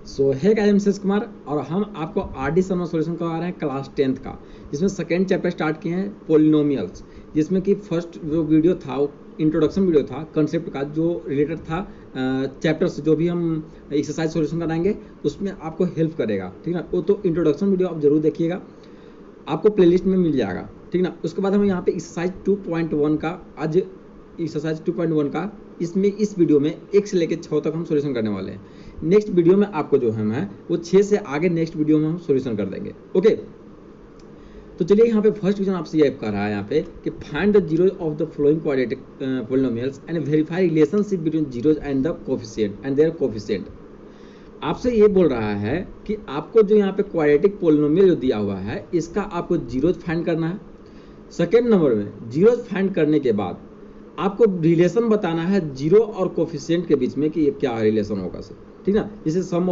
सो है guys, Mrs Kumar और हम आपको आरडी सम सॉल्यूशन करवा रहे हैं क्लास 10th का, जिसमें सेकेंड चैप्टर स्टार्ट किए हैं पोलिनोमियल्स, जिसमें कि फर्स्ट जो वीडियो था वो इंट्रोडक्शन वीडियो था कंसेप्ट का, जो रिलेटेड था चैप्टर से जो भी हम एक्सरसाइज सॉल्यूशन कराएंगे उसमें आपको हेल्प करेगा, ठीक ना। वो तो इंट्रोडक्शन वीडियो आप जरूर देखिएगा, आपको प्लेलिस्ट में मिल जाएगा, ठीक ना। उसके बाद हम यहाँ पे एक्सरसाइज 2.1 का आज एक्सरसाइज 2.1 का इसमें इस वीडियो में 1 से लेकर 6 तक हम सॉल्यूशन करने वाले हैं। नेक्स्ट वीडियो में आपको जो है वो 6 से आगे नेक्स्ट वीडियो में हम सॉल्यूशन कर देंगे। ओके, तो चलिए यहाँ पे फर्स्ट क्वेश्चन आपसे ये कह रहा है यहाँ पे कि find the zeros of the following quadratic polynomials and verify relationship between zeros and the coefficient and their coefficient. आपसे ये बोल रहा है कि आपको जो यहाँ पे क्वाड्रेटिक पॉलिनोमियल जो दिया हुआ है इसका आपको जीरोज फाइंड करना है। सेकेंड नंबर में जीरोज फाइंड करने के बाद आपको रिलेशन बताना है जीरो और कोफिशिएंट के बीच में कि ये क्या रिलेशन होगा सर, ठीक ना। जैसे सम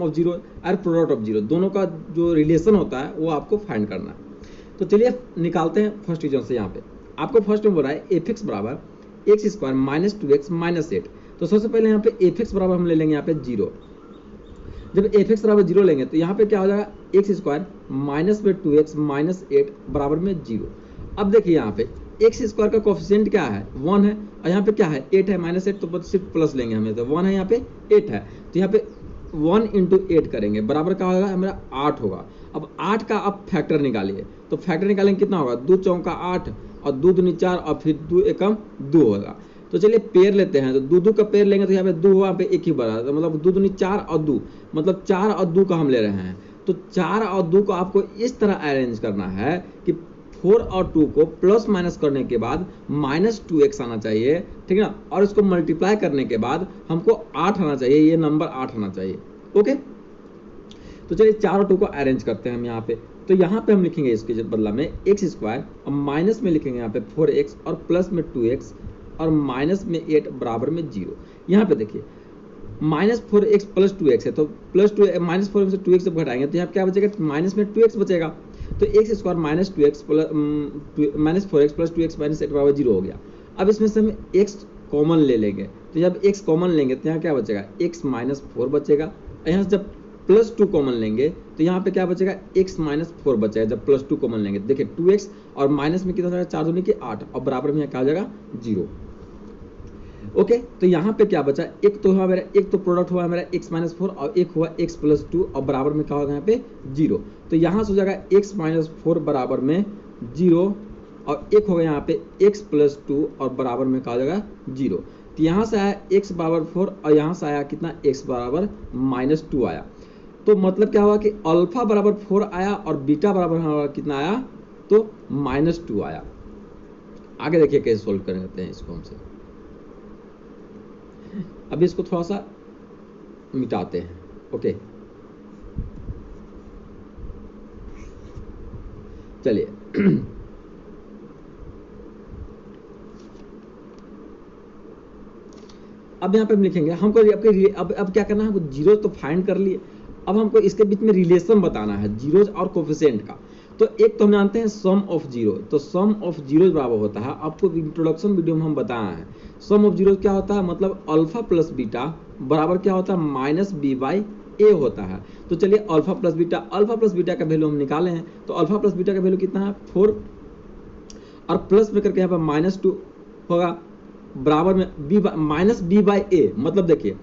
ऑफ जीरो और प्रोडक्ट ऑफ जीरो, दोनों का जो रिलेशन होता है वो आपको फाइंड करना है। तो चलिए निकालते हैं फर्स्ट क्वेश्चन से। यहाँ पे आपको फर्स्ट में बोला है एफ एक्स बराबर x square minus 2x minus 8। तो सबसे पहले यहाँ पे एफ एक्स बराबर हम ले लेंगे यहाँ पे 0। जब एफ एक्स बराबर 0 लेंगे तो यहाँ पे क्या हो जाएगा, एक्स स्क्वायर माइनस में 2x माइनस 8 बराबर में 0। अब देखिए यहाँ पे एक्स स्क्वायर का कोफिशिएंट क्या है, 1 है, और यहाँ पे क्या है 8 है, माइनस 8 तो सिर्फ प्लस लेंगे हमें, तो 1 है यहाँ पे 8 है, तो यहाँ पे 1 इंटू 8 करेंगे बराबर क्या होगा हमारा 8 होगा। अब 8 का आप फैक्टर निकालिए, तो फैक्टर निकालेंगे कितना होगा, 2 चौका 8 और 2 दूनी 4 और फिर 2 एकम 2 होगा। तो चलिए पेयर लेते हैं, तो 2 का पेयर लेंगे तो यहाँ पे 2 हुआ, पे 1 ही बड़ा, तो मतलब 2 दूनी 4 और 2, मतलब 4 और 2 का हम ले रहे हैं। तो 4 और 2 को आपको इस तरह अरेंज करना है कि 4 और 2 को प्लस माइनस करने के बाद माइनस 2x आना चाहिए, ठीक है ना, और इसको मल्टीप्लाई करने के बाद हमको 8 आना चाहिए, ये नंबर 8 आना चाहिए। ओके, तो चलिए 4 और 2 को अरेंज करते हैं हम यहाँ पे। तो यहाँ पे हम लिखेंगे इसके बदला में एक्स स्क्वायर और माइनस में लिखेंगे यहाँ पे 4x और प्लस में 2x और माइनस में 8 बराबर में 0। यहाँ पे देखिए माइनस 4x प्लस 2x है, तो प्लस 2 माइनस 4 से 2x जब घटाएंगे तो यहाँ क्या बचेगा, माइनस में 2x बचेगा। तो x square minus 2x plus minus 4x plus 2x minus 8 बराबर 0 हो गया। अब इसमें से हम x कॉमन ले लेंगे, तो जब x कॉमन लेंगे तो यहाँ क्या बचेगा, x माइनस 4 बचेगा। यहाँ से जब प्लस 2 कॉमन लेंगे तो यहाँ पे क्या बचेगा, x माइनस 4 बचेगा जब प्लस 2 कॉमन लेंगे। देखिए 2x और माइनस में कितना हो जाएगा, 4 दूनी के 8 और बराबर में यहाँ क्या हो जाएगा 0। ओके, तो यहाँ पे क्या बचा, एक तो हुआ मेरा, एक तो प्रोडक्ट हुआ मेरा x माइनस 4 और एक हुआ x प्लस 2 और बराबर में क्या होगा यहाँ पे 0। तो यहाँ से हो जाएगा x माइनस 4 बराबर में 0 और एक होगा यहाँ पे x प्लस 2 और बराबर में क्या हो जाएगा 0। तो यहाँ से आया x बराबर 4 और यहाँ से आया कितना, x बराबर माइनस 2 आया। तो मतलब क्या हुआ कि अल्फा बराबर 4 आया और बीटा बराबर कितना आया, तो माइनस 2 आया। आगे देखिए कैसे सोल्व करते हैं इसको हमसे। अभी इसको थोड़ा सा मिटाते हैं। ओके, चलिए अब यहाँ पे हम लिखेंगे, हमको अब क्या करना है, वो जीरोज तो फाइंड कर लिए, अब हमको इसके बीच में रिलेशन बताना है जीरोज और कोफिशिएंट का। तो एक तो हम जानते हैं सम ऑफ जीरो, तो सम ऑफ जीरोज बराबर होता है, आपको इंट्रोडक्शन वीडियो में हम बताया है सम ऑफ जीरोज क्या होता है, मतलब अल्फा प्लस बीटा बराबर क्या होता है, माइनस बी बाई ए होता है। तो चलिए अल्फा प्लस बीटा का वैल्यू हम निकाले हैं, तो अल्फा प्लस बीटा का वैल्यू कितना है 4 और प्लस में करके यहाँ पर माइनस 2 होगा बराबर में बी माइनस बी बाई ए, मतलब देखिए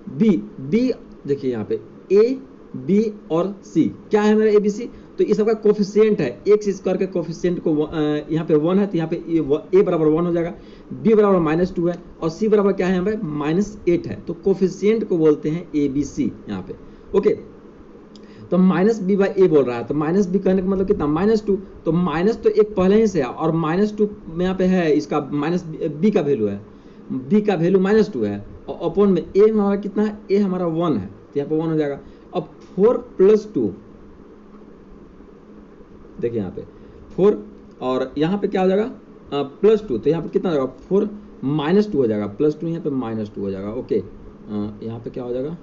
बी देखिए यहाँ पे ए बी और सी क्या है मेरा ABC, तो ये सबका कोफिशिएंट है, एक्स स्क्वायर के कोफिशिएंट को यहाँ पे 1 है, तो यहाँ पे ए बराबर 1 हो जाएगा, बी बराबर माइनस 2 है और सी बराबर क्या है यहाँ पे माइनस 8 है। तो कोफिशिएंट को बोलते हैं ABC यहाँ पे। ओके, तो माइनस बी बाई ए बोल रहा है, तो माइनस बी कहने का मतलब कितना, माइनस 2, तो माइनस तो एक पहले ही से है और माइनस 2 में यहाँ पे है, इसका माइनस बी का वैल्यू है, बी का वैल्यू माइनस 2 है और अपॉन में ए हमारा कितना है, ए हमारा 1 है, तो यहाँ पे 1 हो जाएगा। अब 4 प्लस 2 देखिए यहाँ पे 4 और यहाँ पे क्या हो जाएगा प्लस 2, तो यहाँ पे कितना हो जाएगा 4 माइनस 2 हो जाएगा, प्लस 2 यहाँ पे माइनस 2 हो जाएगा। ओके, यहाँ पे क्या हो जाएगा,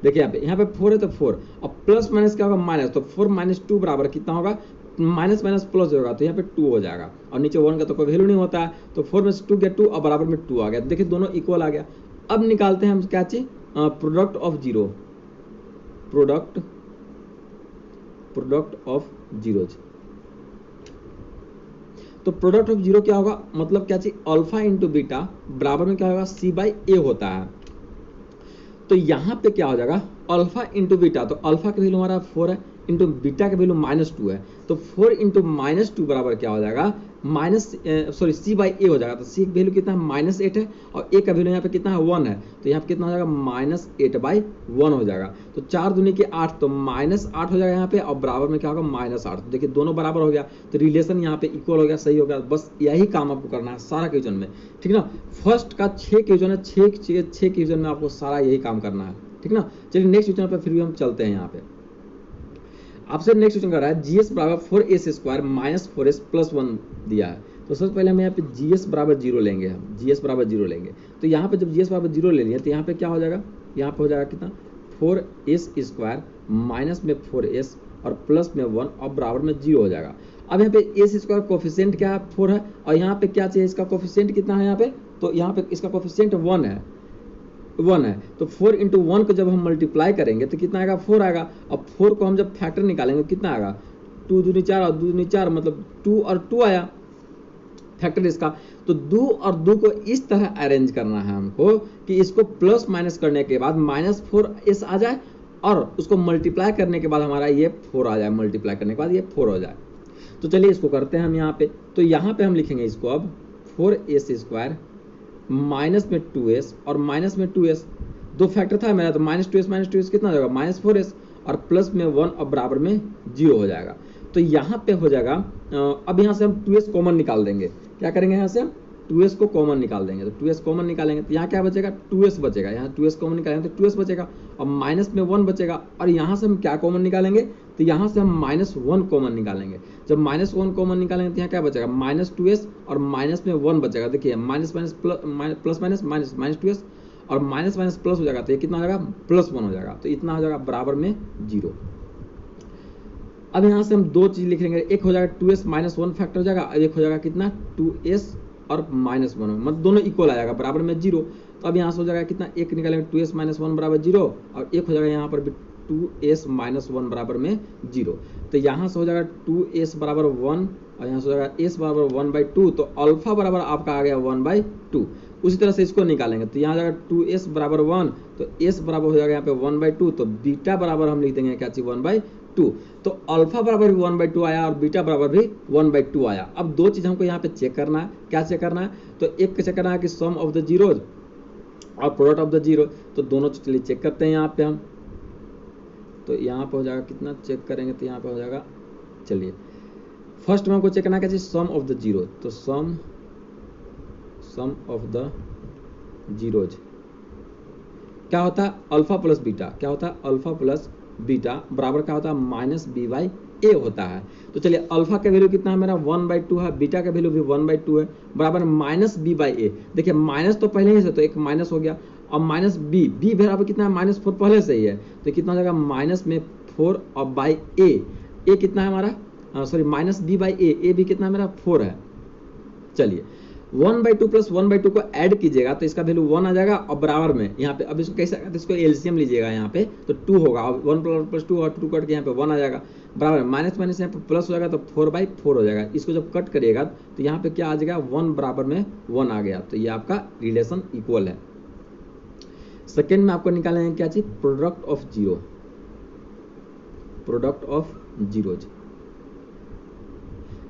देखिए यहाँ पे 4 है तो 4 और प्लस माइनस क्या होगा माइनस, तो 4 माइनस 2 बराबर कितना होगा, माइनस माइनस प्लस होगा, तो यहाँ पे 2 हो जाएगा और नीचे 1 का तो कोई वैल्यू नहीं होता है, तो 4 में से 2 गया 2 और बराबर में 2 आ गया। देखिए दोनों इक्वल आ गया। अब निकालते हैं हम क्या चीज, product of zero, product of zeros. तो प्रोडक्ट ऑफ जीरो क्या होगा, मतलब क्या चीज, अल्फा इंटू बीटा बराबर में क्या होगा, सी बाई ए होता है। तो यहां पे क्या हो जाएगा, अल्फा इंटू बीटा, तो अल्फा का वैल्यू हमारा 4 है, इंटू बीटा का वैल्यू -2 है, तो 4 इंटू -2 बराबर क्या हो जाएगा, सी बाई ए हो जाएगा। तो सी का वैल्यू कितना है, -8 है, और ए का वैल्यू यहाँ पे कितना है, 1 है, तो यहाँ पे कितना हो जाएगा, -8/1 हो जाएगा। तो 4 दूनी के 8, तो -8 हो जाएगा यहाँ पे, और बराबर में क्या होगा, -8। तो देखिए दोनों बराबर हो गया, तो रिलेशन यहाँ पे इक्वल हो गया, सही हो गया। बस यही काम आपको करना है सारा क्वेश्चन में, ठीक है ना। फर्स्ट का 6 क्वेश्चन है, 6 क्वेश्चन में आपको सारा यही काम करना है, ठीक ना। चलिए नेक्स्ट क्वेश्चन पे फिर भी हम चलते हैं। यहाँ पे आपसे नेक्स्ट क्वेश्चन कर रहा है, जीएस बराबर 4s² - 4s + 1 दिया है। तो सबसे पहले हम यहाँ पे जीएस बराबर 0 लेंगे, हम जीएस बराबर 0 लेंगे। तो यहाँ पे जब जीएस बराबर 0 ले लिए, तो यहाँ पे क्या हो जाएगा, यहाँ पे हो जाएगा कितना, 4s² माइनस में 4s और प्लस में 1 और बराबर में 0 हो जाएगा। अब यहाँ पे s² कोफिशिएंट क्या है, 4 है, और यहाँ पे क्या चाहिए, इसका कोफिशिएंट कितना है यहाँ पे, तो यहाँ पे इसका कोफिशिएंट 1 है, 1 है। तो 4 इंटू 1 को जब हम मल्टीप्लाई करेंगे तो कितना आएगा, 4 आएगा। अब 4 को हम जब फैक्टर निकालेंगे कितना आएगा, 2 दूनी 4 और 2 दूनी 4, मतलब 2 और 2 आया फैक्टर इसका। तो 2 और 2 को इस तरह अरेंज करना है हमको कि इसको प्लस माइनस करने के बाद -4s आ जाए, और उसको मल्टीप्लाई करने के बाद हमारा ये 4 आ जाए, मल्टीप्लाई करने के बाद ये 4 हो जाए। तो चलिए इसको करते हैं हम यहाँ पे। तो यहाँ पे हम लिखेंगे इसको अब 4s² माइनस में 2s और माइनस में 2s, दो फैक्टर था मेरा, तो -2s कितना हो जाएगा, -4s और प्लस में 1 और बराबर में 0 हो जाएगा। तो यहाँ पे हो जाएगा, अब यहाँ से हम 2s कॉमन निकाल देंगे। क्या करेंगे, यहाँ से हम 2s को कॉमन निकाल देंगे। तो 2s कॉमन निकालेंगे तो यहाँ क्या बचेगा, 2s बचेगा। यहाँ 2s कॉमन निकालेंगे तो 2s बचेगा, और माइनस में 1 बचेगा। और यहाँ से हम क्या कॉमन निकालेंगे, तो यहाँ से हम -1 कॉमन निकालेंगे। जब -1 कॉमन निकालेंगे तो यहाँ क्या बचेगा, -2s और माइनस में 1 बचेगा। देखिए माइनस प्लस माइनस -2s और माइनस प्लस हो जाएगा, तो ये कितना हो जाएगा, +1 हो जाएगा। तो इतना हो जाएगा बराबर में 0। अब यहाँ से हम दो चीज लिख लेंगे, एक हो जाएगा 2s -1 फैक्टर हो जाएगा, और एक हो जाएगा कितना, 2s और -1, मतलब दोनों इक्वल आ जाएगा बराबर में 0। तो अब यहाँ से हो जाएगा कितना, एक निकालेंगे 2s -1 बराबर 0, और एक हो जाएगा यहाँ पर भी 2s -1 बराबर में 0। तो यहाँ से हो जाएगा 2s बराबर 1, और यहाँ से हो जाएगा s बराबर 1/2। तो अल्फा बराबर आपका आ गया 1/2। उसी तरह से इसको निकालेंगे, तो यहाँ जाएगा 2s बराबर 1, तो s बराबर हो जाएगा यहाँ पे 1/2। तो बीटा बराबर हम लिख देंगे क्या चीज, 1/2। तो अल्फा बराबर भी 1/2 आया और बीटा बराबर भी 1/2 आया। अब दो चीज हमको यहाँ पे चेक करना है, क्या चेक करना है, तो एक चेक करना है कि सम ऑफ द जीरोज और प्रोडक्ट ऑफ द जीरो। तो दोनों चलिए चेक करते हैं यहाँ पे हम। तो यहाँ पे हो जाएगा कितना, चेक करेंगे तो यहाँ पे हो जाएगा, चलिए फर्स्ट में हमको चेक करना है क्या चीज, सम ऑफ द जीरो। तो सम ऑफ द जीरोज क्या होता है, अल्फा प्लस बीटा। क्या होता है, अल्फा प्लस बीटा बराबर क्या होता है, -b/a होता है। तो चलिए अल्फा का वैल्यू कितना है मेरा, 1/2 है, बीटा का वैल्यू भी 1/2 है, बराबर -b/a। देखिए माइनस तो पहले ही से, तो एक माइनस हो गया, और -b बराबर कितना है, -4 पहले से ही है, तो कितना हो जाएगा, -4 और बाई a कितना है हमारा, सॉरी -b/a, a भी कितना है मेरा, 4 है। चलिए 1/2 प्लस 1/2 को ऐड कीजिएगा तो इसका वैल्यू 1 आ जाएगा, और बराबर में यहाँ पे अब इसको कैसे, इसको एलसीएम लीजिएगा यहाँ पे, तो 2 होगा, और 1 + 2 और 2 कट के यहाँ पे 1 आ जाएगा, बराबर माइनस माइनस यहाँ पे प्लस हो जाएगा, तो 4/4 हो जाएगा। इसको जब कट करिएगा तो यहाँ पे क्या आ जाएगा, 1 बराबर में 1 आ गया। तो ये आपका रिलेशन इक्वल है। सेकेंड में आपको निकालना है क्या चीज, product of zero, product of zeros.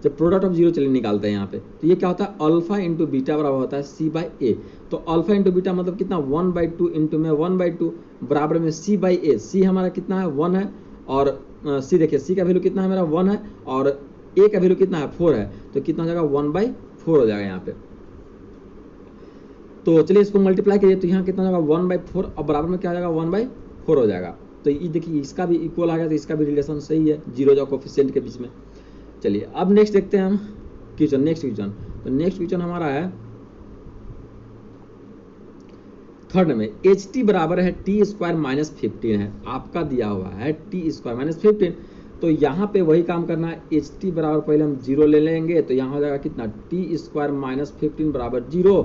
जब प्रोडक्ट ऑफ जीरो चलिए निकालते हैं यहाँ पे, तो ये क्या होता है, अल्फा इंटू बीटा बराबर होता है c/a। तो अल्फा इंटू बीटा मतलब कितना, 1/2 इंटू में 1/2 बराबर में c/a। c हमारा कितना है, 1 है, और c देखिए c का वैल्यू कितना है मेरा, 1 है, और a का वैल्यू कितना है, 4 है, तो कितना हो जाएगा, 1/4 हो जाएगा यहाँ पे। तो चलिए इसको मल्टीप्लाई करिए, तो यहाँ कितना हो जाएगा, 1/4, और बराबर में क्या हो जाएगा, 1/4 हो जाएगा। तो ये देखिए इसका भी इक्वल आ गया, तो इसका भी रिलेशन सही है जीरो और कोफिशिएंट के बीच में। चलिए अब नेक्स्ट देखते हैं हम क्वेश्चन, नेक्स्ट क्वेश्चन। तो नेक्स्ट क्वेश्चन हमारा है थर्ड में, ht बराबर है t² -15 है, आपका दिया हुआ है t² -15। तो यहाँ पे वही काम करना है, ht बराबर पहले हम 0 ले लेंगे, तो यहाँ हो जाएगा कितना, t² -15 बराबर 0।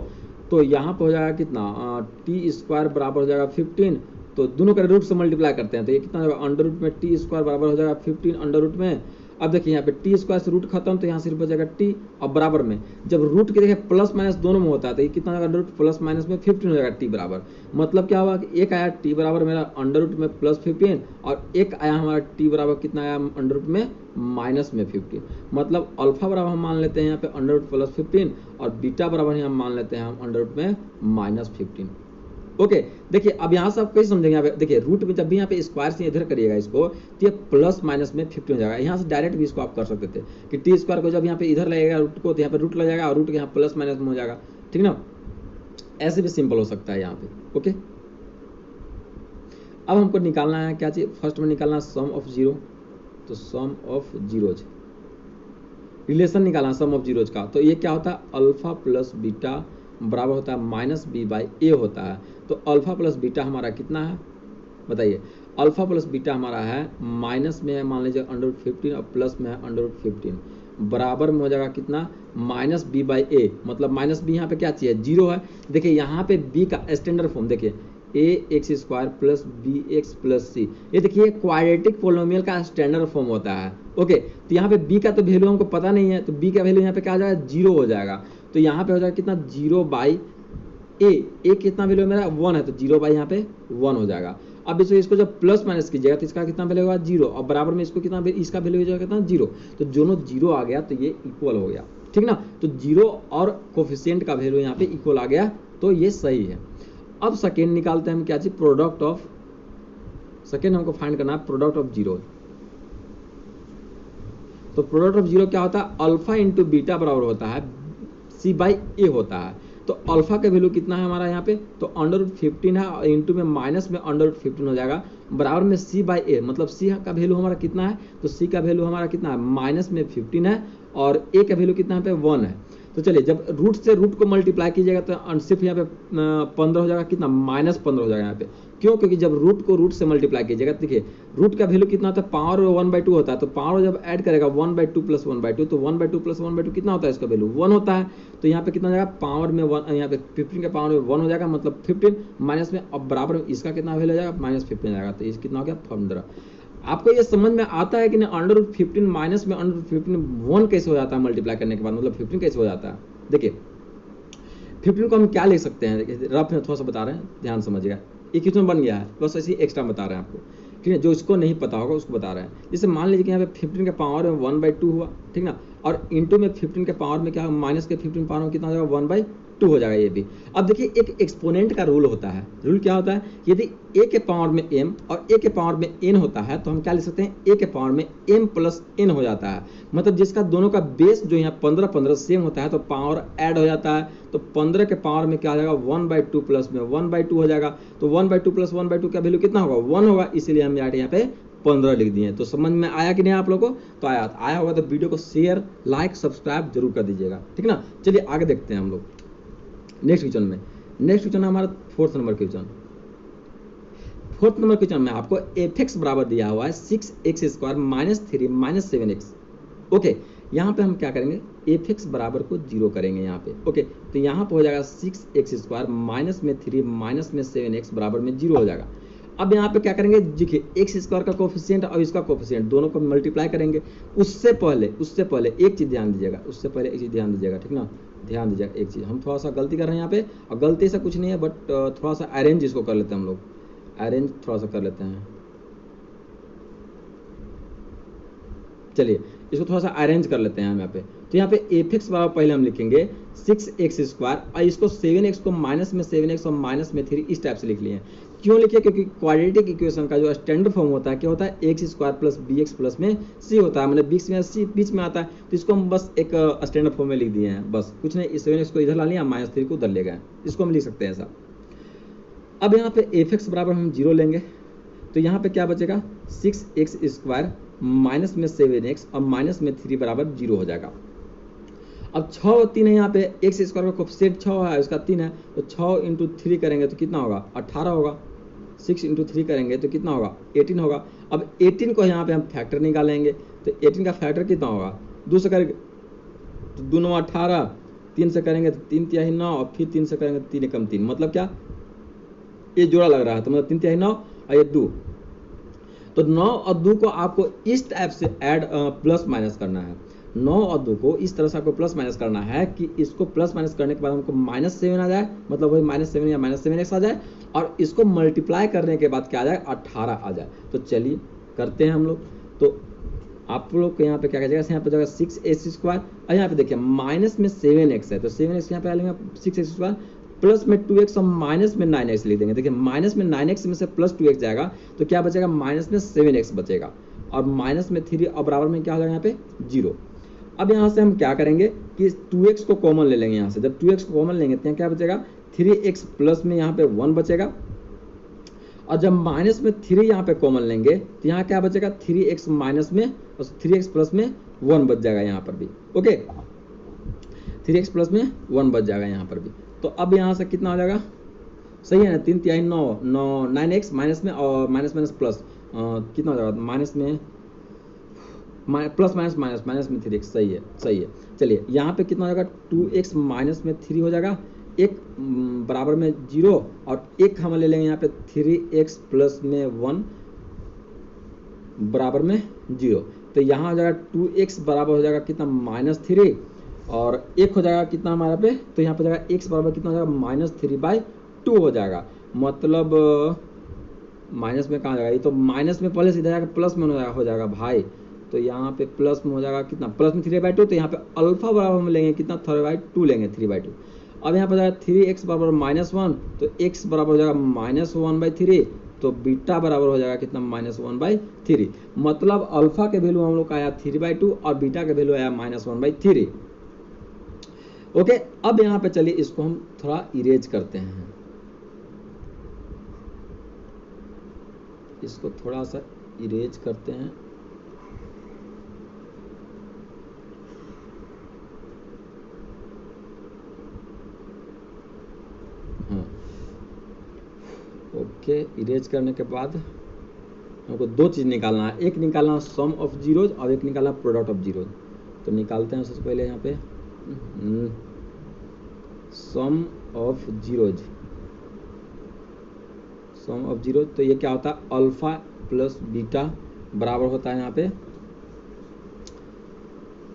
तो यहाँ पे हो जाएगा कितना, टी स्क्वायर बराबर हो जाएगा 15, तो दोनों का रूट से मल्टीप्लाई करते हैं तो ये कितना हो जाएगा, अंडर रूट में टी स्क्वायर बराबर हो जाएगा 15 अंडर रूट में। अब देखिए यहाँ पे टी स्क्वायर से रूट खत्म, तो यहाँ सिर्फ हो जाएगा टी, और बराबर में जब रूट के देखिए प्लस माइनस दोनों में होता है तो ये कितना अंडर रूट प्लस माइनस में 15 हो जाएगा टी बराबर। मतलब क्या हुआ कि एक आया टी बराबर मेरा अंडर रूट में प्लस 15, और एक आया हमारा टी बराबर कितना आया अंडर रूट में माइनस में 15। मतलब अल्फा बराबर हम मान लेते हैं यहाँ पे अंडर रूट प्लस 15, और बीटा बराबर हम मान लेते हैं हम अंडर रूट में माइनस 15। ओके देखिए अब यहाँ से आप कैसे समझेंगे, यहाँ पे देखिए रूट में जब भी यहाँ पे स्क्वायर से इधर करिएगा इसको तो ये प्लस माइनस में 15 हो जाएगा। यहाँ से डायरेक्ट भी इसको आप कर सकते थे कि टी स्क्वायर को जब यहाँ पे इधर लगेगा रूट को तो यहाँ पे रूट लग जाएगा और रूट के यहाँ प्लस माइनस में हो जाएगा, ठीक ना। ऐसे भी सिंपल हो सकता है यहाँ पे। ओके अब हमको निकालना है क्या चीज, फर्स्ट में निकालना सम ऑफ जीरो, तो सम ऑफ जीरोज रिलेशन निकालना सम ऑफ जीरोज का। तो ये क्या होता है, अल्फा प्लस बीटा बराबर होता है माइनस बी बाई ए होता है। तो अल्फा प्लस बीटा हमारा कितना है बताइए, अल्फा प्लस बीटा हमारा है माइनस में है मान लीजिए अंडर रूट 15 और प्लस में है अंडर रूट 15, बराबर में हो जाएगा कितना माइनस बी बाई ए। मतलब माइनस बी यहाँ पे क्या चाहिए, जीरो है। देखिए यहाँ पे बी का स्टैंडर्ड फॉर्म देखिए a x square plus B x plus c, ये देखिए क्वाड्रेटिक पोलिनोमियल का स्टैंडर्ड फॉर्म होता है। ओके तो यहाँ पे बी का तो वैल्यू हमको पता नहीं है, तो बी का वैल्यू यहाँ पे क्या आ जाएगा, जीरो हो जाएगा। तो यहाँ पे हो जाएगा कितना, जीरो बाई ए कितना वैल्यू मेरा 1 है, तो जीरो बाई यहाँ पे 1 हो जाएगा। अब इसको जब प्लस माइनस कीजिएगा तो इसका कितना वैल्यू होगा, जीरो, और बराबर में इसको कितना, इसका वैल्यू हो जाएगा कितना, जीरो। तो दोनों जीरो आ गया तो ये इक्वल हो गया, ठीक ना। तो जीरो और कोफिशिएंट का वैल्यू यहाँ पे इक्वल आ गया, तो ये सही है। अब सेकेंड निकालते हैं हम क्या चीज, प्रोडक्ट ऑफ, सेकेंड हमको फाइंड करना है प्रोडक्ट ऑफ जीरो। तो प्रोडक्ट ऑफ जीरो क्या होता है, अल्फा इंटू बीटा बराबर होता है सी बाई ए होता है। तो अल्फा का वैल्यू कितना है हमारा यहाँ पे, तो अंडर रूट 15 है और इंटू में माइनस में अंडर रूट 15 हो जाएगा, बराबर में सी बाई ए। मतलब सी का वैल्यू हमारा कितना है, तो सी का वैल्यू हमारा कितना है, माइनस में 15 है, और ए का वैल्यू कितना है पे 1 है। तो चलिए जब रूट से रूट को मल्टीप्लाई कीजिएगा तो सिर्फ यहाँ पे 15 हो जाएगा, कितना माइनस 15 हो जाएगा यहाँ पे। क्यों, क्योंकि जब रूट को रूट से मल्टीप्लाई कीजिएगा, देखिए रूट का वैल्यू कितना होता है, पावर 1/2 होता है। तो पावर जब ऐड करेगा 1/2 प्लस 1/2, तो 1/2 प्लस 1/2 कितना होता है, इसका वैल्यू 1 होता है। तो यहाँ पे कितना हो जाएगा, पावर में 1, यहाँ पे 15 के पावर में 1 हो जाएगा, मतलब 15 माइनस में, अब बराबर में इसका कितना वैल्यू हो जाएगा, माइनस 15 हो जाएगा। तो इस कितना हो गया 15। आपको ये समझ में आता है कि नहीं, अंडर रूट 15 माइनस में अंडर रूट 15 1 कैसे हो जाता है मल्टीप्लाई करने के बाद, मतलब 15 कैसे हो जाता है। देखिए 15 को हम क्या लिख सकते हैं, रफ में थोड़ा सा बता रहे हैं, ध्यान समझिएगा। इक्वेशन बन गया है, बस ऐसे एक्स्ट्रा बता रहे हैं आपको, ठीक है। जो इसको नहीं पता होगा उसको बता रहे हैं। जैसे मान लीजिए कि यहाँ पे 15 के पावर में 1/2 हुआ, ठीक ना, और इंटू में 15 के पावर में क्या, माइनस के 15 पावर में कितना हो जाएगा, 1/2 हो जाएगा ये भी। अब देखिए एक एक्सपोनेंट का रूल होता है, रूल क्या होता है, यदि a के पावर में m और a के पावर में n होता है तो हम क्या लिख सकते हैं, a के पावर में m प्लस n हो जाता है। मतलब जिसका दोनों का बेस जो यहाँ 15 सेम होता है तो पावर ऐड हो जाता है। तो 15 के पावर में क्या हो जाएगा, 1/2 प्लस में 1/2 हो जाएगा। तो 1/2 प्लस 1/2 का वैल्यू कितना होगा, 1 होगा, इसीलिए हम यहाँ पे 15 लिख दिए। तो समझ में आया कि नहीं आप लोगों को, तो आया होगा तो वीडियो को शेयर लाइक सब्सक्राइब जरूर कर दीजिएगा, ठीक ना। चलिए आगे देखते हैं हम लोग नेक्स्ट क्वेश्चन में। नेक्स्ट क्वेश्चन है हमारा 4th number question. 4th number question में आपको f(x) बराबर दिया हुआ है 6x square minus 3 minus 7x। Okay यहाँ पे हम क्या करेंगे, f(x) बराबर को 0 करेंगे यहाँ पे। ओके तो यहाँ पे हो जाएगा 6x स्क्वायर माइनस में 3 माइनस में 7x बराबर में 0 हो जाएगा। अब यहाँ पे क्या करेंगे, देखिए एक्स स्क्वायर का कोफिशिएंट और इसका कोफिशिएंट दोनों को मल्टीप्लाई करेंगे। उससे पहले एक चीज ध्यान दीजिएगा, ठीक ना। ध्यान दीजिएगा एक चीज, हम थोड़ा सा गलती कर रहे हैं यहाँ पे, और गलती से कुछ नहीं है, बट थोड़ा सा अरेंज इसको कर लेते हैं हम लोग, अरेंज थोड़ा सा कर लेते हैं। चलिए इसको थोड़ा सा अरेंज कर लेते हैं हम यहाँ पे। तो यहाँ पे f(x) बराबर पहले हम लिखेंगे 6x स्क्वायर, और इसको 7x को माइनस में 7x और माइनस में 3 इस टाइप से लिख लिए। क्यों लिखे, क्योंकि क्वाड्रेटिक इक्वेशन का जो स्टैंडर्ड फॉर्म होता है क्या होता है, X square plus B x plus में सी होता है, मतलब बीच में सी बीच में आता है। तो इसको हम बस एक स्टैंडर्ड फॉर्म में लिख दिए हैं, बस कुछ नहीं। 7x को इधर ला लिया, -3 को उधर ले गए, इसको हम लिख सकते हैं ऐसा। अब यहाँ पे f(x) बराबर हम 0 लेंगे, तो यहाँ पे क्या बचेगा, 6x स्क्वायर माइनस में 7x और माइनस में 3 बराबर 0 हो जाएगा। अब 6 और 3 है यहाँ पे, एक्स स्क्वायर का कोफिशिएंट 6 है, उसका 3 है, तो 6 इंटू 3 करेंगे तो कितना होगा, 18 होगा। 6 इंटू 3 करेंगे तो कितना होगा, 18 होगा। अब 18 को यहाँ पे हम फैक्टर निकालेंगे, तो 18 का फैक्टर कितना होगा, 2 से करेंगे तो 2 9 18, 3 से करेंगे तो 3 तिहाई 9 और फिर 3 से करेंगे तो 3 एकम 3, मतलब क्या ये जोड़ा लग रहा है, तो मतलब 3 तिहाई 9 और ये 2, तो 9 और 2 को आपको इस टाइप से ऐड प्लस माइनस करना है। 9 और 2 को इस तरह से आपको प्लस माइनस करना है कि इसको प्लस माइनस करने के बाद हमको -7 आ जाए, मतलब वही -7 या -7x आ जाए, और इसको मल्टीप्लाई करने के बाद क्या आ जाए 18 आ जाए। तो चलिए करते हैं हम लोग। तो आप लोग को यहाँ पे क्या कह जाएगा, यहाँ पे जाएगा 6x², और यहाँ पे देखिए माइनस में 7x है, तो 7x यहाँ पे आ लेंगे 6x², प्लस में 2x और माइनस में 9x लिख देंगे। देखिए माइनस में 9x में से प्लस 2x जाएगा तो क्या बचेगा, माइनस में 7x बचेगा, और माइनस में 3 और बराबर में क्या हो जाएगा यहाँ पे 0। अब यहाँ से हम क्या करेंगे कि 2x को कॉमन ले लेंगे यहाँ से। जब 2x को कॉमन लेंगे तो यहाँ क्या बचेगा, 3x प्लस में यहाँ पे 1 बचेगा, और जब माइनस में 3 यहाँ पे कॉमन लेंगे तो यहाँ क्या बचेगा, 3x माइनस में और 3x प्लस में 1 बच जाएगा यहाँ पर भी। ओके, 3x प्लस में 1 बच जाएगा यहाँ पर भी। तो अब यहाँ से कितना हो जाएगा, सही है ना, 3 तिहाई 9 9x माइनस में और माइनस माइनस प्लस कितना हो जाएगा, माइनस में प्लस माइनस माइनस माइनस में 3x, सही है सही है। चलिए यहाँ पे कितना हो जाएगा, 2x माइनस में 3 हो जाएगा, 1 बराबर में 0, और 1 हम ले लेंगे यहाँ पे 3x प्लस में 1 बराबर में 0। तो यहाँ हो जाएगा 2x बराबर हो जाएगा कितना, -3, और 1 हो जाएगा कितना हमारा पे, तो यहाँ पे जाएगा x बराबर कितना हो जाएगा, -3/2 हो जाएगा। मतलब माइनस में कहाँ जाएगा, ये तो माइनस में पहले सीधा जाएगा प्लस में हो जाएगा भाई। तो यहाँ पे प्लस में हो जाएगा कितना, प्लस में 3/2, तो यहाँ पे अल्फा बराबर में लेंगे कितना, 3/2 लेंगे, 3/2। अब यहाँ पर जाएगा 3x बराबर -1, तो x बराबर हो जाएगा -1/3, तो बीटा बराबर हो जाएगा कितना, -1/3। मतलब अल्फा के वैल्यू हम लोग का आया 3/2 और बीटा के वैल्यू आया -1/3। ओके, अब यहाँ पे चलिए इसको हम थोड़ा इरेज करते हैं, इसको थोड़ा सा इरेज करते हैं। हाँ ओके, इरेज करने के बाद हमको 2 चीज़ निकालना है, एक निकालना सम ऑफ जीरोज और एक निकालना प्रोडक्ट ऑफ जीरोज। तो निकालते हैं सबसे पहले यहाँ पे sum of zeros, sum of zeros. तो ये क्या होता है, अल्फा प्लस बीटा बराबर होता है यहाँ पे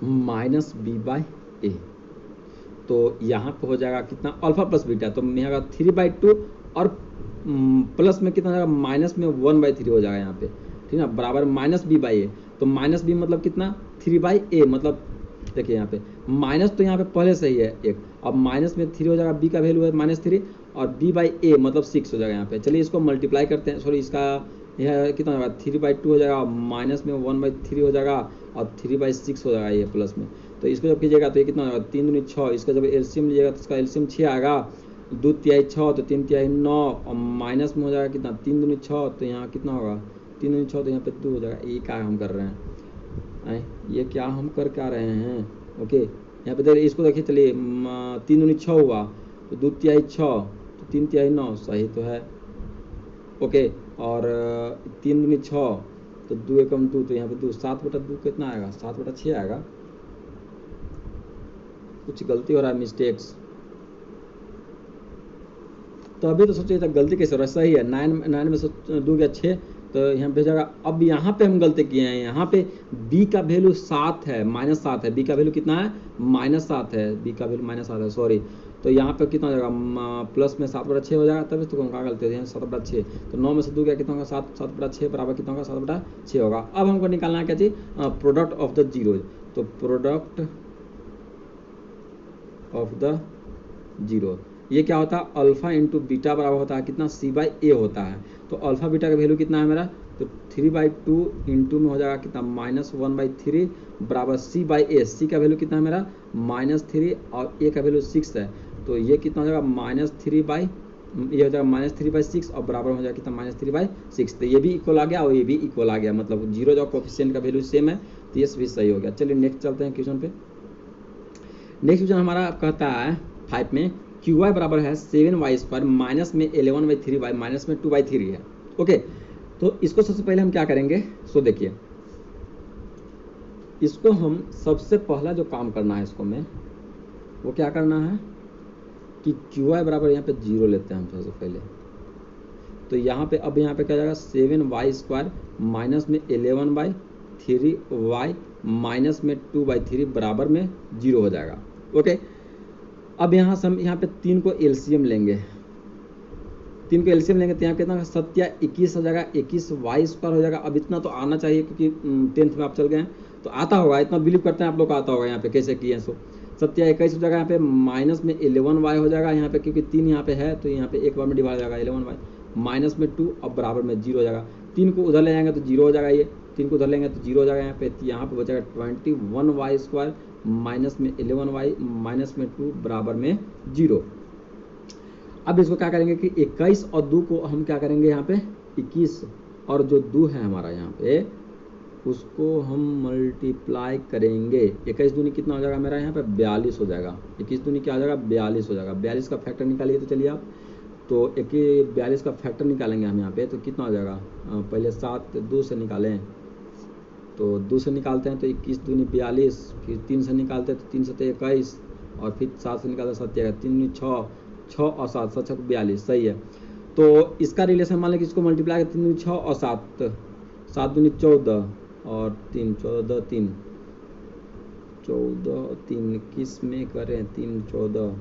-b/a। तो यहाँ पे हो जाएगा कितना, अल्फा प्लस बीटा, तो यहाँ 3/2 और प्लस में कितना हो जाएगा, माइनस में 1/3 हो जाएगा यहाँ पे, ठीक है ना, बराबर -b/a। तो -b मतलब कितना, 3/a, मतलब देखिए यहाँ पे माइनस तो यहाँ पे पहले से ही है एक, अब माइनस में 3 हो जाएगा, b का वैल्यू है -3, और b/a मतलब 6 हो जाएगा यहाँ पे। चलिए इसको मल्टीप्लाई करते हैं, सॉरी इसका यह कितना होगा, 3/2 हो जाएगा, माइनस में 1/3 हो जाएगा, और 3/6 हो जाएगा ये प्लस में। तो इसको जब कीजिएगा तो ये कितना होगा, 3 दूनी 6, इसका जब एलसीएम लीजिएगा तो इसका एलसीएम 6 आएगा, 2 तिहाई 6, तो 3 तिहाई 9, और माइनस में हो जाएगा कितना, 3 दूनी 6, तो यहाँ कितना होगा, 3 दूनी 6, तो यहाँ पे 2 हो जाएगा। ये क्या हम कर रहे हैं, ये क्या हम कर क्या रहे हैं। ओके, यहाँ पे देखिए इसको देखिए, चलिए 3 दूनी 6 हुआ, तो 2 तिहाई 6, तो 3 तिहाई 9, सही तो है। ओके, और 3 दूनी 6, तो 2 एकम 2, तो यहाँ पे 2, 7/2 कितना आएगा, 7/6 आएगा। कुछ गलती हो रहा है, मिस्टेक्स। तो अभी तो सोचिए था गलती कैसे हो रहा है, सही है, 9 में से 2 गया 6, तो यहाँ पे जाएगा। अब यहाँ पे हम गलती किए हैं, यहाँ पे b का वैल्यू 7 है, -7 है, b का वैल्यू कितना है, -7 है, b का वैल्यू -7 है, सॉरी। तो यहाँ पे कितना हो जाएगा, प्लस में 7/6 हो जाएगा, तभी तो कहाँ गलती होती है, 7/6। तो 9 में से 2 गया कितना होगा, 7/6 बराबर कितना होगा, 7/6 होगा। अब हमको निकालना है क्या चीज़, प्रोडक्ट ऑफ द जीरोज। तो प्रोडक्ट ऑफ द जीरो, ये क्या होता है, अल्फा इंटू बीटा बराबर होता है कितना, c/a होता है। तो अल्फा बीटा का वैल्यू कितना है मेरा, तो 3/2 इंटू में हो जाएगा कितना, -1/3 बराबर c/a। c का वैल्यू कितना है मेरा, -3, और a का वैल्यू 6 है, तो ये कितना हो जाएगा, ये हो जाएगा -3/6, और बराबर हो जाएगा कितना, -3/6। तो ये भी इक्वल आ गया और ये भी इक्वल आ गया, मतलब जीरो जो कोफिशिएंट का वैल्यू सेम है, तो ये भी सही हो गया। चलिए नेक्स्ट चलते हैं क्वेश्चन पे। नेक्स्ट क्वेश्चन हमारा कहता है 5 में, qy बराबर है 7y² माइनस में 11/3y माइनस में 2/3 है। ओके, तो इसको सबसे पहले हम क्या करेंगे, सो देखिए इसको हम सबसे पहला जो काम करना है, इसको में वो क्या करना है कि क्यू वाई बराबर यहाँ पे 0 लेते हैं हम सबसे पहले। तो यहाँ पे अब यहाँ पे क्या जाएगा 7y² माइनस में 11/3y माइनस में 2/3 बराबर में 0 हो जाएगा। ओके, अब यहाँ से हम यहाँ पे 3 को एलसीएम लेंगे, 3 को एलसीएम लेंगे तो यहाँ कितना 21 हो जाएगा, 21y² हो जाएगा। अब इतना तो आना चाहिए क्योंकि 10th में आप चल गए हैं तो आता होगा, इतना बिलीव करते हैं आप लोग को आता होगा यहाँ पे कैसे किए हैं। सो 21 हो जाएगा, यहाँ पे माइनस में 11y हो जाएगा यहाँ पे, क्योंकि 3 यहाँ पे है तो यहाँ पे एक बार में डिवाइड हो जाएगा 11y माइनस में 2 अब बराबर में 0 हो जाएगा। 3 को उधर ले जाएंगे तो 0 हो जाएगा, ये 3 को उधर लेंगे तो 0 हो जाएगा यहाँ पे बचेगा 21y² माइनस में 11y माइनस में 2 बराबर में 0। अब इसको क्या करेंगे कि 21 और 2 को हम क्या करेंगे यहाँ पे 21 और जो 2 है हमारा यहाँ पे उसको हम मल्टीप्लाई करेंगे। 21 दूनी कितना हो जाएगा मेरा यहाँ पे 42 हो जाएगा। 21 दूनी क्या हो जाएगा 42 हो जाएगा। 42 का फैक्टर निकालिए तो चलिए आप, तो 42 का फैक्टर निकालेंगे हम यहाँ पे तो कितना हो जाएगा, पहले 7 2 से निकालें तो 2 से निकालते हैं तो 21 दूनी 42, फिर 3 से निकालते हैं तो 3 से 21 और फिर 7 से निकालते 7 3 दूनी 6 6 और 7 7 42 सही है। तो इसका रिलेशन मान लें कि इसको मल्टीप्लाई करते 3 दूनी 6 और 7 7 दूनी 14 और 3 14 3 14 3 किस में करें 3 14।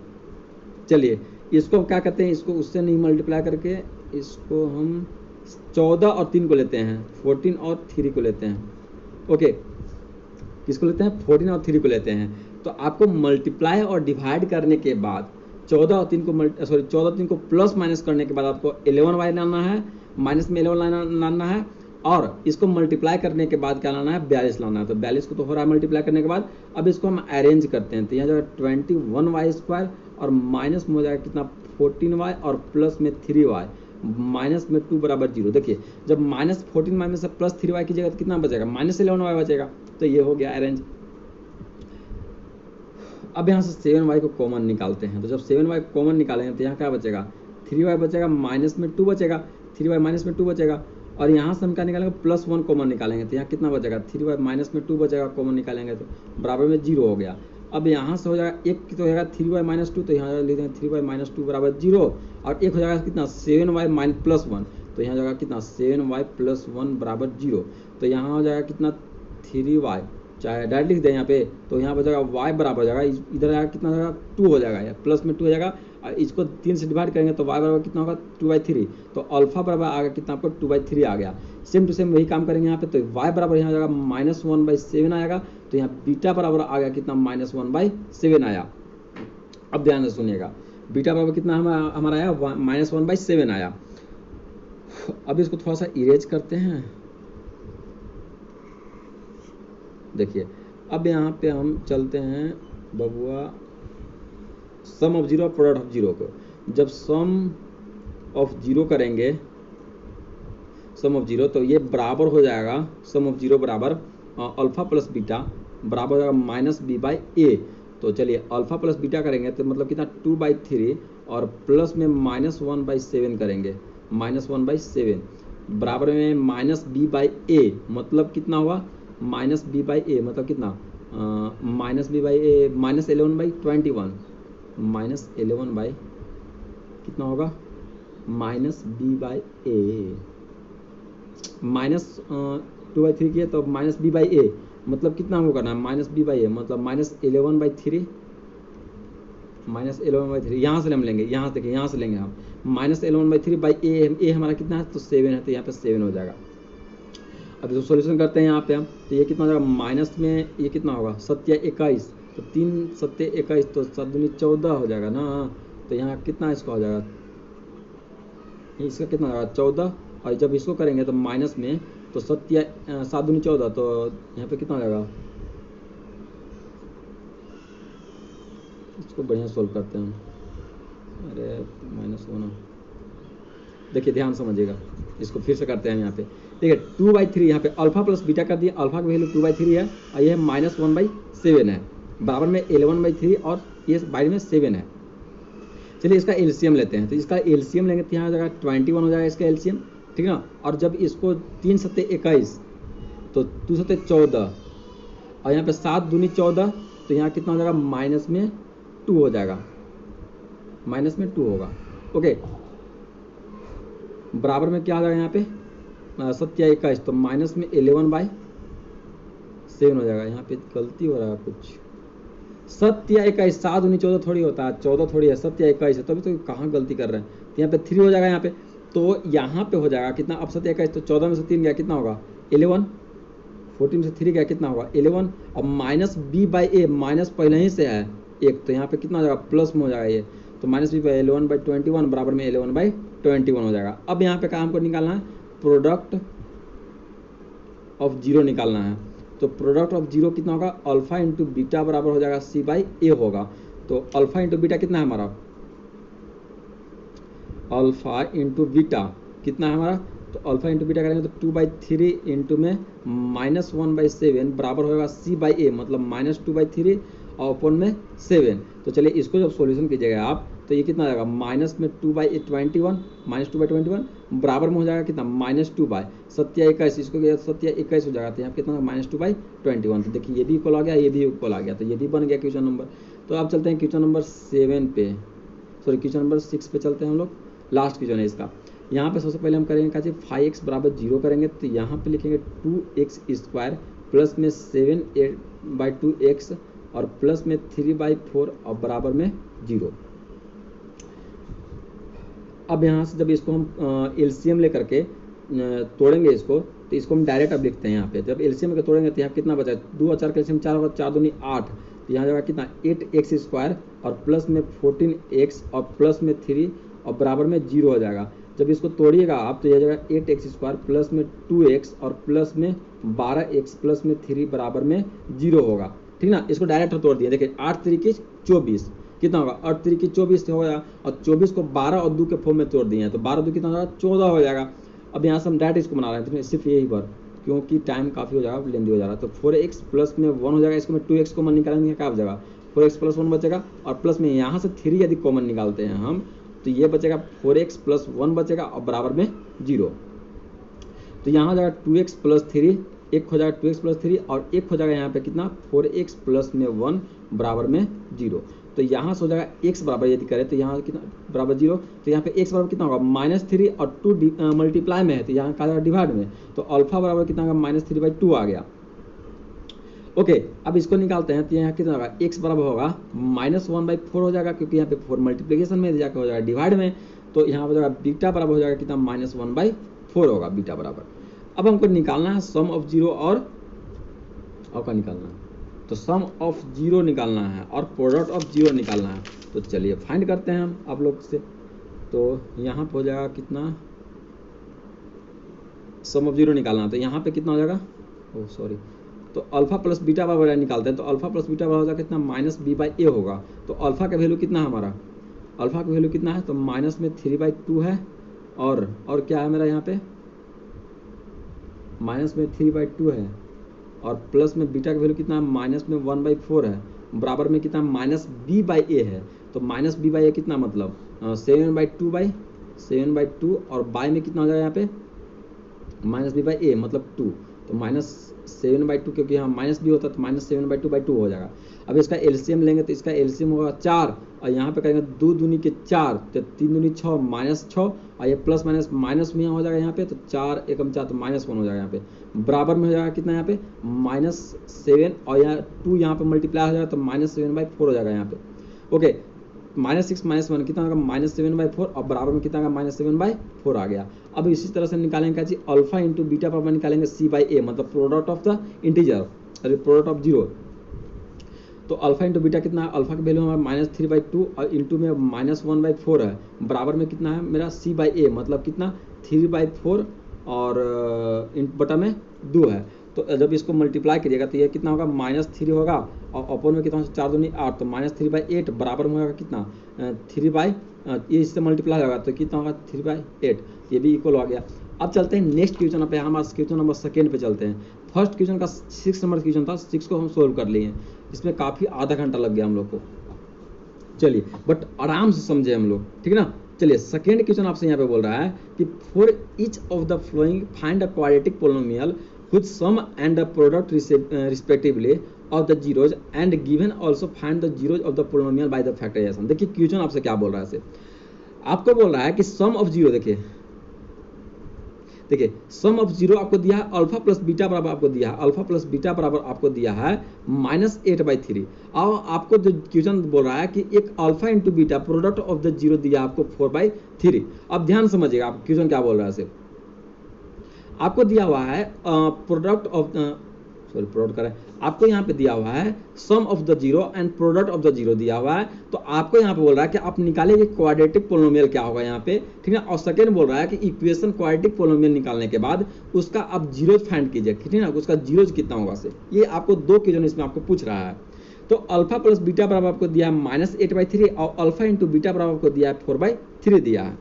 चलिए इसको क्या कहते हैं, इसको उससे नहीं मल्टीप्लाई करके इसको हम 14 और 3 को लेते हैं, 14 और 3 को लेते हैं। ओके, किसको लेते हैं 14 और 3 को लेते हैं। तो आपको मल्टीप्लाई और डिवाइड करने के बाद 14 और 3 को प्लस माइनस करने के बाद आपको 11y लाना है, माइनस में 11 लाना है और इसको मल्टीप्लाई करने के बाद क्या लाना है 42 लाना है। तो 42 को तो हो रहा है मल्टीप्लाई करने के बाद। अब इसको हम अरेंज करते हैं तो यहाँ जाएगा 21y² और माइनस में हो जाएगा कितना 14y और प्लस में 3y माइनस में 2 बराबर 0। देखिए जब माइनस 14 माइनस से प्लस 3y की जगह तो कितना बचेगा माइनस 11y बचेगा। तो ये हो गया अरेंज। अब यहाँ से 7y को कॉमन निकालते हैं तो जब 7y कॉमन निकालेंगे तो यहाँ क्या बचेगा 3y बचेगा माइनस में 2 बचेगा, 3y माइनस में 2 बचेगा और यहाँ से हम क्या निकालेंगे +1 कॉमन निकालेंगे तो यहाँ कितना बचेगा 3y माइनस में 2 बचेगा, कॉमन निकालेंगे तो बराबर में 0 हो गया। अब यहाँ से हो जाएगा एक तो हो जाएगा 3y माइनस 2 तो यहाँ लिख देंगे 3y माइनस 2 बराबर 0 और एक हो जाएगा कितना 7y माइनस +1 तो यहाँ जाएगा कितना 7y +1 बराबर 0। तो यहाँ हो जाएगा कितना 3y, चाहे डायरेक्ट लिख दें यहाँ पे तो यहाँ बचेगा y बराबर हो जाएगा, इधर आएगा कितना हो जाएगा 2 हो जाएगा, प्लस में 2 हो जाएगा और इसको 3 से डिवाइड करेंगे तो y बराबर कितना होगा 2/3। तो अल्फा बराबर आ गया कितना आपको 2/3 आ गया। सेम टू सेम वही काम करेंगे यहाँ पे तो y बराबर यहाँ जाएगा -1/7 आएगा तो यहाँ बीटा बराबर आ गया कितना -1/7 आया। अब ध्यान से सुनिएगा बीटा बराबर कितना हमारा आया -1/7 आया। अब इसको थोड़ा सा इरेज करते हैं। देखिए अब यहाँ पे हम चलते हैं बबुआ सम ऑफ 0 प्रोडक्ट ऑफ 0 को। जब सम ऑफ 0 करेंगे सम ऑफ 0 तो ये बराबर हो जाएगा सम ऑफ 0 बराबर अल्फा प्लस बीटा बराबर हो जाएगा -b/a। तो चलिए अल्फा प्लस बीटा करेंगे तो मतलब कितना 2/3 और प्लस में -1/7 करेंगे, -1/7 बराबर में -b/a मतलब कितना हुआ -b/a मतलब कितना -b/a -11/21 -11 कितना होगा -b/a -2/3 किया तो -b/a मतलब कितना होगा ना -b/a मतलब -11/3 यहाँ से हम लेंगे, यहाँ से देखिए यहाँ से लेंगे हम -11/3/a हमारा कितना है तो 7 है तो यहाँ पे 7 हो जाएगा। अब इसको सॉल्यूशन करते हैं यहाँ पे हम तो ये कितना हो जाएगा माइनस में ये कितना होगा 7 या 21 तो 3 7 21 तो 7 दूनी 14 हो जाएगा ना। तो यहाँ कितना इसका हो जाएगा इसका कितना होगा 14 और जब इसको करेंगे तो माइनस में तो 7 दूनी 14 तो यहाँ पे कितना हो जाएगा। इसको बढ़िया सोल्व करते हैं। अरे माइनस होना देखिए ध्यान समझिएगा, इसको फिर से करते हैं यहाँ पे। ठीक है 2/3 यहाँ पे अल्फा प्लस बीटा कर दिया, अल्फा की वैल्यू 2/3 है और ये -1/7 है बराबर में 11/3 और ये बाई में 7 है। चलिए इसका एलसीएम लेते हैं तो इसका एलसीएम लेंगे तो यहाँ हो जाएगा 21 हो जाएगा इसका एलसीएम, ठीक है ना। और जब इसको 3 7 21 तो 2 7 14 और यहाँ पे 7 दूनी 14 तो यहाँ कितना हो जाएगा माइनस में 2 हो जाएगा, माइनस में 2 होगा। ओके, बराबर में क्या आ जाएगा यहाँ पे 7 या 21, तो माइनस में 11/7 हो जाएगा। यहाँ पे गलती हो रहा है कुछ, 7 या 21, 7 19 14 थोड़ी होता है, 14 थोड़ी है, 7 या 21 है, तभी तो कहाँ गलती कर रहे हैं। तो यहाँ पे 3 हो जाएगा यहाँ पे, तो यहाँ पे हो जाएगा कितना, अब 7 या 21, तो 14 में से 3 गया कितना होगा 11, 14 में से 3 गया कितना होगा 11, और माइनस b/a, माइनस पहले ही से है 1, तो यहाँ पे कितना हो जाएगा प्लस में हो जाएगा ये, तो माइनस b/11/21 बराबर में 11/21 हो जाएगा। अब यहाँ पे क्या हमको निकालना है, प्रोडक्ट ऑफ जीरो निकालना है। तो प्रोडक्ट ऑफ जीरो कितना होगा, अल्फा इंटू बीटा बराबर हो जाएगा c/a होगा। तो अल्फा इंटू बीटा कितना है हमारा, अल्फा इंटू बीटा कितना है हमारा, तो अल्फा इंटू बीटा करेंगे तो 2/3 इंटू में -1/7 बराबर होगा c/a, मतलब -2/3 और अपन में 7। तो चलिए इसको जब सॉल्यूशन कीजिएगा आप, तो ये कितना आ जाएगा, माइनस में 2/21, -2/21 बराबर में हो जाएगा कितना, -2/7 या 21, इसको 7 या 21 हो जाएगा, तो यहाँ कितना -2/21। तो देखिए ये भी इक्वल आ गया, ये भी इक्वल आ गया, तो ये भी बन गया क्वेश्चन नंबर। तो आप चलते हैं क्वेश्चन नंबर 7 पे, सॉरी क्वेश्चन नंबर 6 पे चलते हैं हम लोग, लास्ट क्वेश्चन है इसका। यहाँ पे सबसे पहले हम करेंगे क्या चीज़, 5x बराबर 0 करेंगे, तो यहाँ पे लिखेंगे 2x² प्लस में 7/2x और प्लस में 3/4 और बराबर में 0। अब यहाँ से जब इसको हम एलसीएम लेकर के तोड़ेंगे इसको, तो इसको हम डायरेक्ट अब लिखते हैं यहाँ पे, जब एलसीएम के तोड़ेंगे तो यहाँ कितना बचा, 2 और 4 का एलसीएम 4 होगा, 4 दूनी 8, तो यहाँ जाएगा कितना 8x² और प्लस में 14x और प्लस में 3 और बराबर में 0 हो जाएगा। जब इसको तोड़िएगा आप तो यह जाएगा 8x² प्लस में 2x और प्लस में 12x प्लस में 3 बराबर में 0 होगा, ठीक ना। इसको डायरेक्ट तोड़ दिए, देखिए 8 3 24 कितना होगा, 8 3 24 हो जाएगा, और 24 को 12 और 2 के फॉर्म में तोड़ दिए हैं, तो 12 2 कितना हो जाएगा 14 हो जाएगा। अब यहाँ से हम डायरेक्ट इसको बना रहे हैं, तो सिर्फ यही बार, क्योंकि टाइम काफ़ी हो जाएगा, लेंदी हो जा रहा है। तो 4x प्लस में 1 हो जाएगा, इसको में 2x कॉमन निकालेंगे, क्या हो जाएगा 4x प्लस 1 बचेगा, और प्लस में यहाँ से 3 यदि कॉमन निकालते हैं हम, तो ये बचेगा 4x प्लस 1 बचेगा और बराबर में 0। तो यहाँ हो जाएगा 2x प्लस 3, एक हो जाएगा 2x प्लस 3 और एक हो जाएगा यहाँ पे कितना 4x प्लस में 1 बराबर में 0। तो यहाँ से हो जाएगा x बराबर यदि करें तो यहाँ कितना बराबर 0, तो यहाँ पे x बराबर कितना होगा -3 और 2 मल्टीप्लाई में है, तो यहाँ का डिवाइड में, तो अल्फा बराबर कितना होगा -3/2 आ गया। ओके, अब इसको निकालते हैं, तो यहाँ कितना होगा x बराबर होगा -1/4 हो जाएगा, क्योंकि यहाँ पे 4 मल्टीप्लिकेशन में जाकर हो जाएगा डिवाइड में, तो यहाँ हो जाएगा बीटा बराबर हो जाएगा कितना -1/4 होगा बीटा बराबर। अब हमको निकालना है सम ऑफ जीरो और का निकालना है, तो सम ऑफ जीरो निकालना है और प्रोडक्ट ऑफ जीरो निकालना है। तो चलिए फाइंड करते हैं हम आप लोग से। तो यहाँ पे हो जाएगा कितना, सम ऑफ जीरो निकालना है, तो यहाँ पे कितना हो जाएगा, ओह सॉरी, तो अल्फा प्लस बीटा बराबर निकालते हैं, तो अल्फा प्लस बीटा बराबर हो जाएगा कितना -b/a होगा। तो अल्फा का वैल्यू कितना है हमारा, अल्फा का वैल्यू कितना है, तो माइनस में 3/2 है, और क्या है मेरा यहाँ पे माइनस में 3/2 है, और प्लस में बीटा का वैल्यू कितना है माइनस में 1/4 है, बराबर में कितना -b/a है। तो -b/a कितना मतलब 7/2 और बाय में कितना हो जाएगा यहाँ पे -b/a मतलब 2, तो -7/2, क्योंकि यहाँ माइनस भी होता है तो -7/2 हो जाएगा। अब इसका एलसीएम लेंगे तो इसका एलसीएम होगा 4, और यहाँ पे करेंगे 2 दूनी के 4, तो 3 दूनी 6 -6, और ये प्लस माइनस माइनस में यहाँ हो जाएगा यहाँ पे, तो 4 एकम 4 तो -1 हो जाएगा यहाँ पे, बराबर में हो जाएगा कितना यहाँ पे -7, और यहाँ 2 यहाँ पे मल्टीप्लाई हो जाएगा तो -7/4 हो जाएगा यहाँ पे। ओके, -6 -1 कितना होगा -7/4, और बराबर में कितना होगा -7/4 आ गया। अब इसी तरह से निकालेंगे क्या चीज, अल्फा इंटू बीटा पर निकालेंगे c/a, मतलब प्रोडक्ट ऑफ द इंटीजर, अरे प्रोडक्ट ऑफ जीरो। तो अल्फा इंटू बीटा कितना है, अल्फा का वैल्यू हमारा -3/2 और इंटू में -1/4 है, बराबर में कितना है मेरा c/a, मतलब कितना 3/4 और बटा में 2 है। तो जब इसको मल्टीप्लाई करिएगा तो ये कितना होगा -3 होगा, और अपन में कितना 4 दूनी 8, तो -3/8 बराबर में होगा कितना 3 ये इससे मल्टीप्लाई होगा तो कितना होगा 3/8, ये भी इक्वल हो गया। अब चलते हैं नेक्स्ट क्वेश्चन पे, हमारा क्वेश्चन नंबर 2 पे चलते हैं। फर्स्ट क्वेश्चन का 6 नंबर क्वेश्चन था, 6 को हम सोल्व कर लिए, इसमें काफ़ी आधा घंटा लग गया हम लोग को, चलिए बट आराम से समझे हम लोग, ठीक है ना। चलिए सेकेंड क्वेश्चन आपसे यहाँ पे बोल रहा है कि for each of the following find a quadratic polynomial which sum and the product respectively of the zeros and given also find the zeros of the polynomial by the factorization. देखिए question आपसे क्या बोल रहा है, आपको बोल रहा है कि सम ऑफ जीरो, देखिए सम ऑफ जीरो आपको दिया है अल्फा प्लस बीटा बराबर आपको दिया है, अल्फा प्लस बीटा बराबर आपको दिया है -8/3। अब आपको जो क्वेश्चन बोल रहा है कि एक alpha into beta product of the zero दिया आपको 4/3। अब ध्यान समझिएगा आप क्वेश्चन क्या बोल रहा है। आपको दिया हुआ है प्रोडक्ट ऑफ प्रोडक्ट करें, आपको यहाँ पे दिया हुआ है sum of the zero and product of the zero दिया हुआ है। तो आपको यहाँ पे बोल रहा है कि आप निकालेंगे क्वाड्रेटिक पोलिनोमियल क्या होगा यहाँ पे, ठीक है। और सेकेंड बोल रहा है कि इक्वेशन क्वाड्रेटिक पोलिनोमियल निकालने के बाद उसका आप जीरोज फाइंड कीजिए, ठीक है ना, उसका जीरोज कितना होगा से। ये आपको दो क्वेश्चन इसमें आपको पूछ रहा है। तो अल्फा प्लस बीटा बराबर आपको दिया है -8/3 और अल्फा इंटू बीटा बराबर आपको दिया है 4/3 दिया है।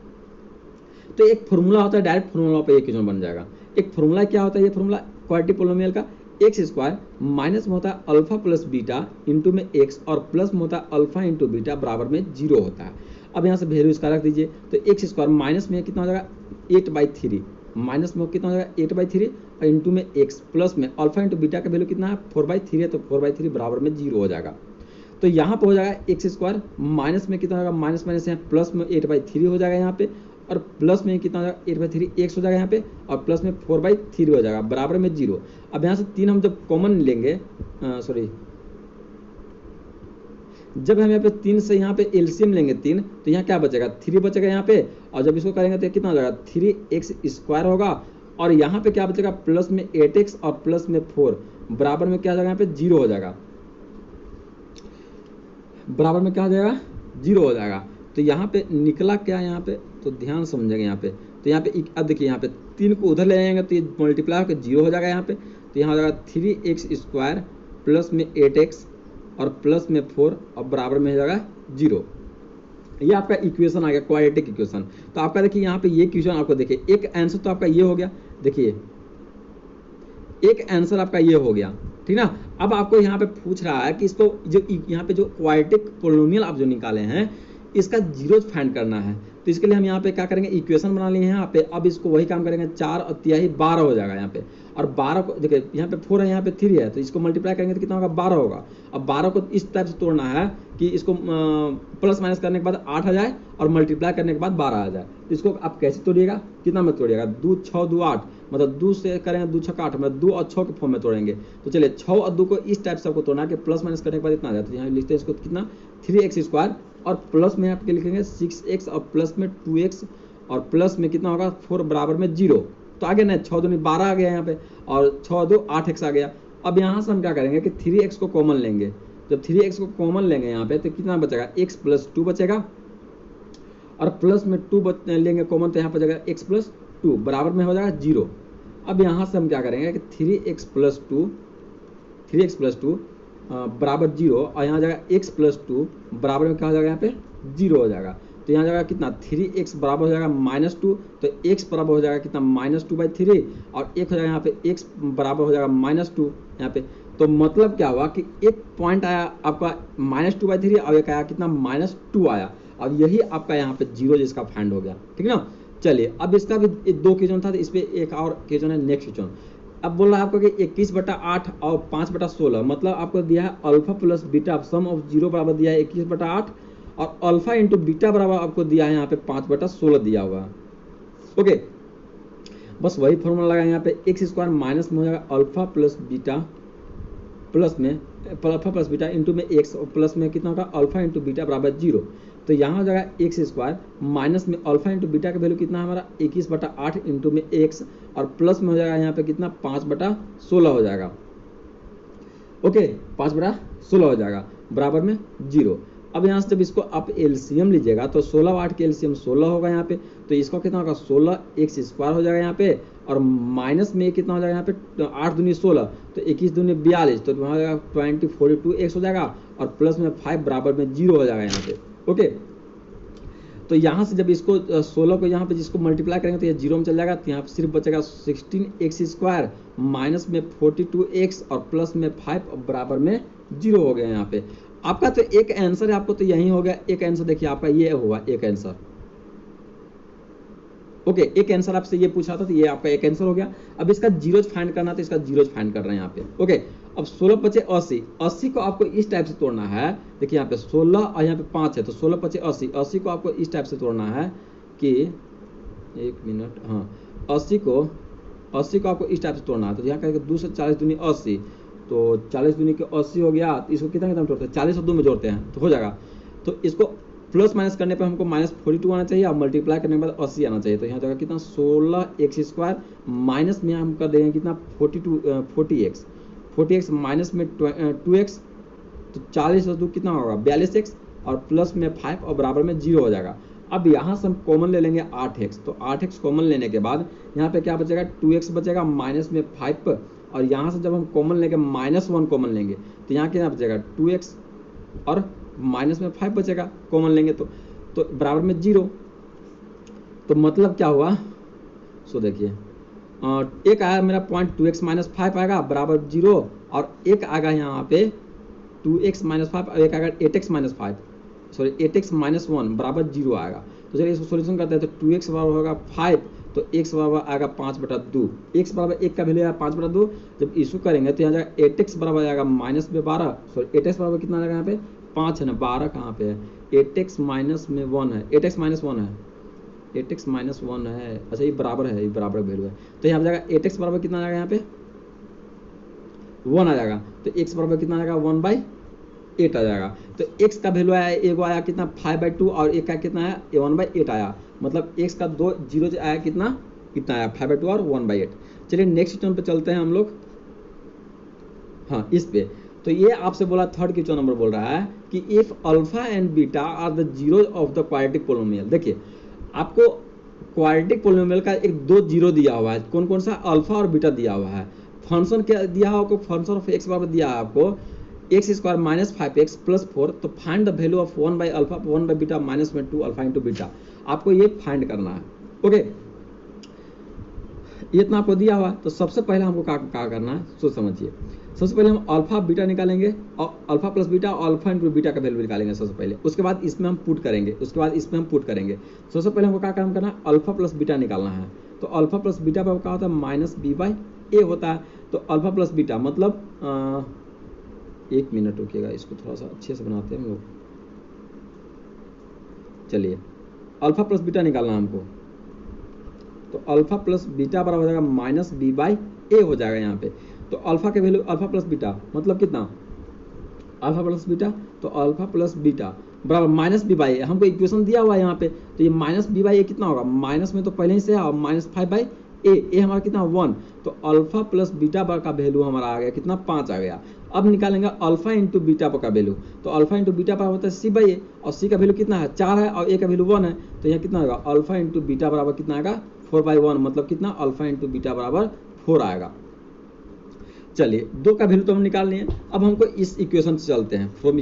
तो एक फॉर्मूला होता है, डायरेक्ट फॉर्मूला पे ये क्वेश्चन बन जाएगा। एक फॉर्मूला क्या होता है, ये फॉर्मूला क्वाड्रेटिक पोलिनोमियल का एक्स स्क्वायर माइनस में होता है अल्फा प्लस बीटा इंटू में एक्स और प्लस में होता है अल्फा इंटू बीटा बराबर में 0 होता है। अब यहाँ से वैल्यू इसका रख दीजिए, तो एक्स स्क्वायर माइनस में कितना हो जाएगा 8/3, माइनस में कितना हो जाएगा 8/3 और इंटू में एक्स प्लस में अल्फा इंटू बीटा का वैल्यू कितना है 4/3 है, तो 4/3 बराबर में 0 हो जाएगा। तो यहाँ पे हो जाएगा एक्स स्क्वायर माइनस में कितना होगा माइनस माइनस यहाँ प्लस में 8/3 हो जाएगा यहाँ पे, और प्लस में कितना हो जाएगा 8/3 एक्स हो जाएगा यहाँ पे, और प्लस में 4/3 हो जाएगा बराबर में 0। अब यहाँ से 3 हम जब कॉमन लेंगे, जब हम यहाँ पे 3 से यहाँ पे एलसीएम लेंगे 3, तो यहाँ क्या बचेगा 3 बचेगा यहाँ पे, और जब इसको करेंगे तो कितना हो जाएगा 3x स्क्वायर होगा, और यहाँ पे क्या बचेगा प्लस में 8x और प्लस में 4 बराबर में क्या हो जाएगा यहाँ पे 0 हो जाएगा, बराबर में क्या हो जाएगा 0 हो जाएगा। तो यहाँ पे निकला क्या यहाँ पे, तो ध्यान समझेंगे यहाँ पे। तो यहाँ पे अब देखिए यहाँ पे 3 को उधर ले जाएंगे तो ये मल्टीप्लाई होकर 0 हो जाएगा यहाँ पे। तो यहाँ हो जाएगा 3x स्क्वायर प्लस में 8x और प्लस में 4 और बराबर में हो जाएगा 0। ये आपका इक्वेशन आ गया क्वाड्रेटिक इक्वेशन। तो आपका देखिए यहाँ पे ये क्वेश्चन आपको देखिए एक आंसर तो आपका ये हो गया, देखिए एक आंसर आपका ये हो गया, ठीक ना। अब आपको यहाँ पे पूछ रहा है कि इसको जो यहाँ पे जो क्वाड्रेटिक पोलिनोमियल आप जो निकाले हैं इसका जीरोज फाइंड करना है। तो इसके लिए हम यहाँ पे क्या करेंगे इक्वेशन बना लिए हैं यहाँ पे। अब इसको वही काम करेंगे 4 और 3 12 हो जाएगा यहाँ पे, और 12 को देखिए यहाँ पे 4 है यहाँ पे 3 है, तो इसको मल्टीप्लाई करेंगे तो कितना होगा 12 होगा। अब 12 को इस टाइप से तोड़ना है कि इसको प्लस माइनस करने के बाद 8 आ जाए और मल्टीप्लाई करने के बाद 12 आ जाए। तो इसको आप कैसे तोड़िएगा, कितना में तोड़िएगा 2 6 2 8, मतलब 2 से करेंगे 2 6 8, मतलब 2 और 6 के फॉर्म में तोड़ेंगे। तो चलिए 6 और 2 को इस टाइप से आपको तोड़ना है कि प्लस माइनस करने के बाद इतना आ जाए। तो यहाँ लिखते हैं इसको कितना 3x स्क्वायर, और प्लस में आपके लिखेंगे 6x और प्लस में 2x और प्लस में कितना होगा 4 बराबर में 0। तो आगे ना 6 दूनी 12 आ गया यहाँ पे, और 6 2 8x आ गया। अब यहाँ से हम क्या करेंगे कि 3x को कॉमन लेंगे। जब 3x को कॉमन लेंगे यहाँ पे तो कितना बचेगा x प्लस 2 बचेगा, और प्लस में 2 लेंगे कॉमन तो यहाँ पर जाएगा x प्लस 2 बराबर में हो जाएगा 0। अब यहाँ से हम क्या करेंगे कि 3x प्लस 2 बराबर 0, और यहाँ जाएगा x प्लस 2 बराबर में क्या हो जाएगा यहाँ पे 0 हो जाएगा। तो यहाँ जाएगा कितना 3x बराबर हो जाएगा -2, तो x बराबर हो जाएगा कितना -2/3, और एक हो जाएगा यहाँ पे x बराबर हो जाएगा -2 यहाँ पे। तो मतलब क्या हुआ कि एक पॉइंट आया आपका -2/3 और एक आया कितना -2 आया। अब यही आपका यहाँ पे 0 जिसका फाइंड हो गया, ठीक है ना। चलिए अब इसका भी 2 क्वेश्चन था, तो इस पर एक और क्वेश्चन है नेक्स्ट क्वेश्चन। अब बोल रहा है आपको कि 21/8 और 5/16, मतलब आपको दिया है alpha plus beta some of 0 बराबर दिया है 21/8, और अल्फा इंटू बीटा बराबर आपको दिया है यहाँ पे 5/16 दिया हुआ है। ओके, बस वही फॉर्मूला लगा यहाँ पे एक्स स्क्वायर माइनस में हो जाएगा अल्फा प्लस बीटा प्लस में अल्फा प्लस बीटा इंटू में एक्स, और प्लस में कितना होगा अल्फा इंटू बीटा बराबर 0। तो यहाँ हो जाएगा एक्स स्क्वायर माइनस में अल्फा इंटू बीटा का वैल्यू कितना है हमारा 21/8 इंटू में एक्स, और प्लस में हो जाएगा यहाँ पे कितना 5/16 हो जाएगा। ओके 5/16 हो जाएगा बराबर में 0। अब यहाँ से जब इसको आप एलसीएम लीजिएगा तो 16 और 8 के एलसीएम 16 होगा यहाँ पे, तो इसका कितना होगा 16x स्क्वायर हो जाएगा यहाँ पे, और माइनस में कितना हो जाएगा यहाँ पे 8 दूनी 16, तो 21 दूनी 42, तो वहाँ हो जाएगा 42x हो जाएगा, और प्लस में 5 बराबर में 0 हो जाएगा यहाँ पे। ओके, तो यहाँ से जब इसको 16 को यहाँ पे जिसको मल्टीप्लाई करेंगे तो ये 0 में चल जाएगा, तो यहाँ पे सिर्फ बचेगा 16x स्क्वायर माइनस में 42x और प्लस में 5 बराबर में 0 हो गया यहाँ पे। आपका तो एक आंसर है, आपको तो यही हो गया एक आंसर। देखिए आपका ये हुआ एक आंसर। ओके, एक आंसर आपसे ये पूछा था, तो ये आपका एक आंसर हो गया। अब इसका जीरोज फाइंड करना, तो इसका जीरोज फाइंड कर रहे हैं यहाँ पे। ओके, अब 16 पचे 80, 80 को आपको इस टाइप से तोड़ना है। देखिए यहाँ पे 16 और यहाँ पे 5 है, तो 16 पचे 80, 80 को आपको इस टाइप से तोड़ना है कि 1 मिनट, हाँ 80 को आपको इस टाइप से तोड़ना है। तो यहाँ कहेंगे 2 से 40 दूनी 80, तो 40 दूनी के 80 हो गया। तो इसको कितना तोड़ते हैं, 40 और 2 में जोड़ते हैं तो हो जाएगा। तो इसको प्लस माइनस करने पर हमको -42 आना चाहिए और मल्टीप्लाई करने के बाद 80 आना चाहिए। तो यहाँ जाएगा कितना 16 x स्क्वायर माइनस में हम कर देंगे कितना 40x माइनस में 2x, तो 40 और 2 कितना होगा 42x और प्लस में 5 और बराबर में 0 हो जाएगा। अब यहाँ से हम कॉमन ले लेंगे 8x, तो 8x कॉमन लेने के बाद यहाँ पे क्या बचेगा 2x बचेगा माइनस में 5 और यहाँ से जब हम कॉमन लेंगे -1 कॉमन लेंगे तो यहाँ क्या बचेगा 2x और माइनस में 5 बचेगा कॉमन लेंगे तो बराबर में 0। तो मतलब क्या हुआ, सो देखिए एक आया मेरा 0.2x माइनस 5 आएगा बराबर 0 और एक आएगा यहाँ पे 2x माइनस 5 और एक आएगा 8x minus 5, sorry 8x minus 1 बराबर 0 आएगा। तो चलिए इसको सोल्यूशन करते हैं। तो 2x बराबर होगा 5, तो x बराबर आएगा 5/2, x बराबर 1 का वैल्यू आया 5/2। जब इशू करेंगे तो यहाँ जाएगा 8x बराबर आएगा माइनस में 12, सॉरी 8x बराबर कितना आएगा यहाँ पे 5 है ना, 12 कहाँ पे है 8x माइनस में 1 है, 8x माइनस 1 है, 8x माइनस 1 है। अच्छा ये बराबर है, ये बराबर वैल्यू है। तो यहाँ पे जाएगा 8x बराबर कितना आएगा यहाँ पे 1 आ जाएगा। तो x बराबर कितना आएगा 1/8 आ जाएगा। तो x का वैल्यू आया एगो आया कितना 5/2 और एक का कितना आया 1/8 आया। मतलब x का 2 जीरो आया कितना आया 5/2 और 1/8। चलिए नेक्स्ट क्वेश्चन पे चलते हैं हम लोग। हाँ इस पे तो ये आपसे बोला थर्ड क्वेश्चन नंबर बोल रहा है कि if alpha and beta are the zeros of the quadratic polynomial. देखिए आपको क्वाड्रेटिक पोलिनोमियल का एक 2 जीरो दिया हुआ है, कौन कौन सा अल्फा और बीटा दिया हुआ है। फंक्शन क्या दिया हुआ आपको, फंक्शन ऑफ x बराबर दिया है आपको x square minus 5x plus 4। तो फाइंड द वैल्यू ऑफ 1/अल्फा 1/बीटा माइनस में 2 अल्फा इंटू बीटा, आपको ये फाइंड करना है। ओके ये इतना आपको दिया हुआ। तो सबसे पहले हमको क्या करना है सोच समझिए। सबसे पहले हम अल्फा बीटा निकालेंगे और अल्फा प्लस बीटा और अल्फा इंटू बीटा का वैल्यू निकालेंगे सबसे पहले। उसके बाद इसमें हम पुट करेंगे, सबसे पहले हमको क्या काम करना है अल्फा प्लस बीटा निकालना है। तो अल्फा प्लस बीटा पर क्या होता है -b/a होता है। तो अल्फा प्लस बीटा मतलब 1 मिनट रुकिएगा, इसको थोड़ा सा अच्छे से बनाते हैं हम लोग। चलिए अल्फा प्लस बीटा निकालना है हमको। तो अल्फा प्लस बीटा बराबर हो जाएगा -b/a हो जाएगा यहाँ पे। तो अल्फा के वैल्यू अल्फा प्लस बीटा मतलब कितना अल्फा प्लस बीटा, तो अल्फा प्लस बीटा बराबर -b/a। हमको इक्वेशन दिया हुआ है यहाँ पे। तो ये -b/a कितना होगा, माइनस में तो पहले ही से है और -5/a, ए हमारा कितना 1। तो अल्फा प्लस बीटा का वैल्यू हमारा आ गया कितना 5 आ गया। अब निकालेंगे अल्फा इंटू बीटा का वैल्यू। तो अल्फा इंटू बीटा पर होता है c/a और c का वैल्यू कितना है 4 है और a का वैल्यू 1 है। तो यहाँ कितना होगा अल्फा इंटू बीटा बराबर कितना आएगा 4/1, मतलब कितना अल्फा इंटू बीटा बराबर 4 आएगा। चलिए 2 का वैल्यू तो हम निकाल लिए। अब हमको इस इक्वेशन से चलते हैं, फ्रॉम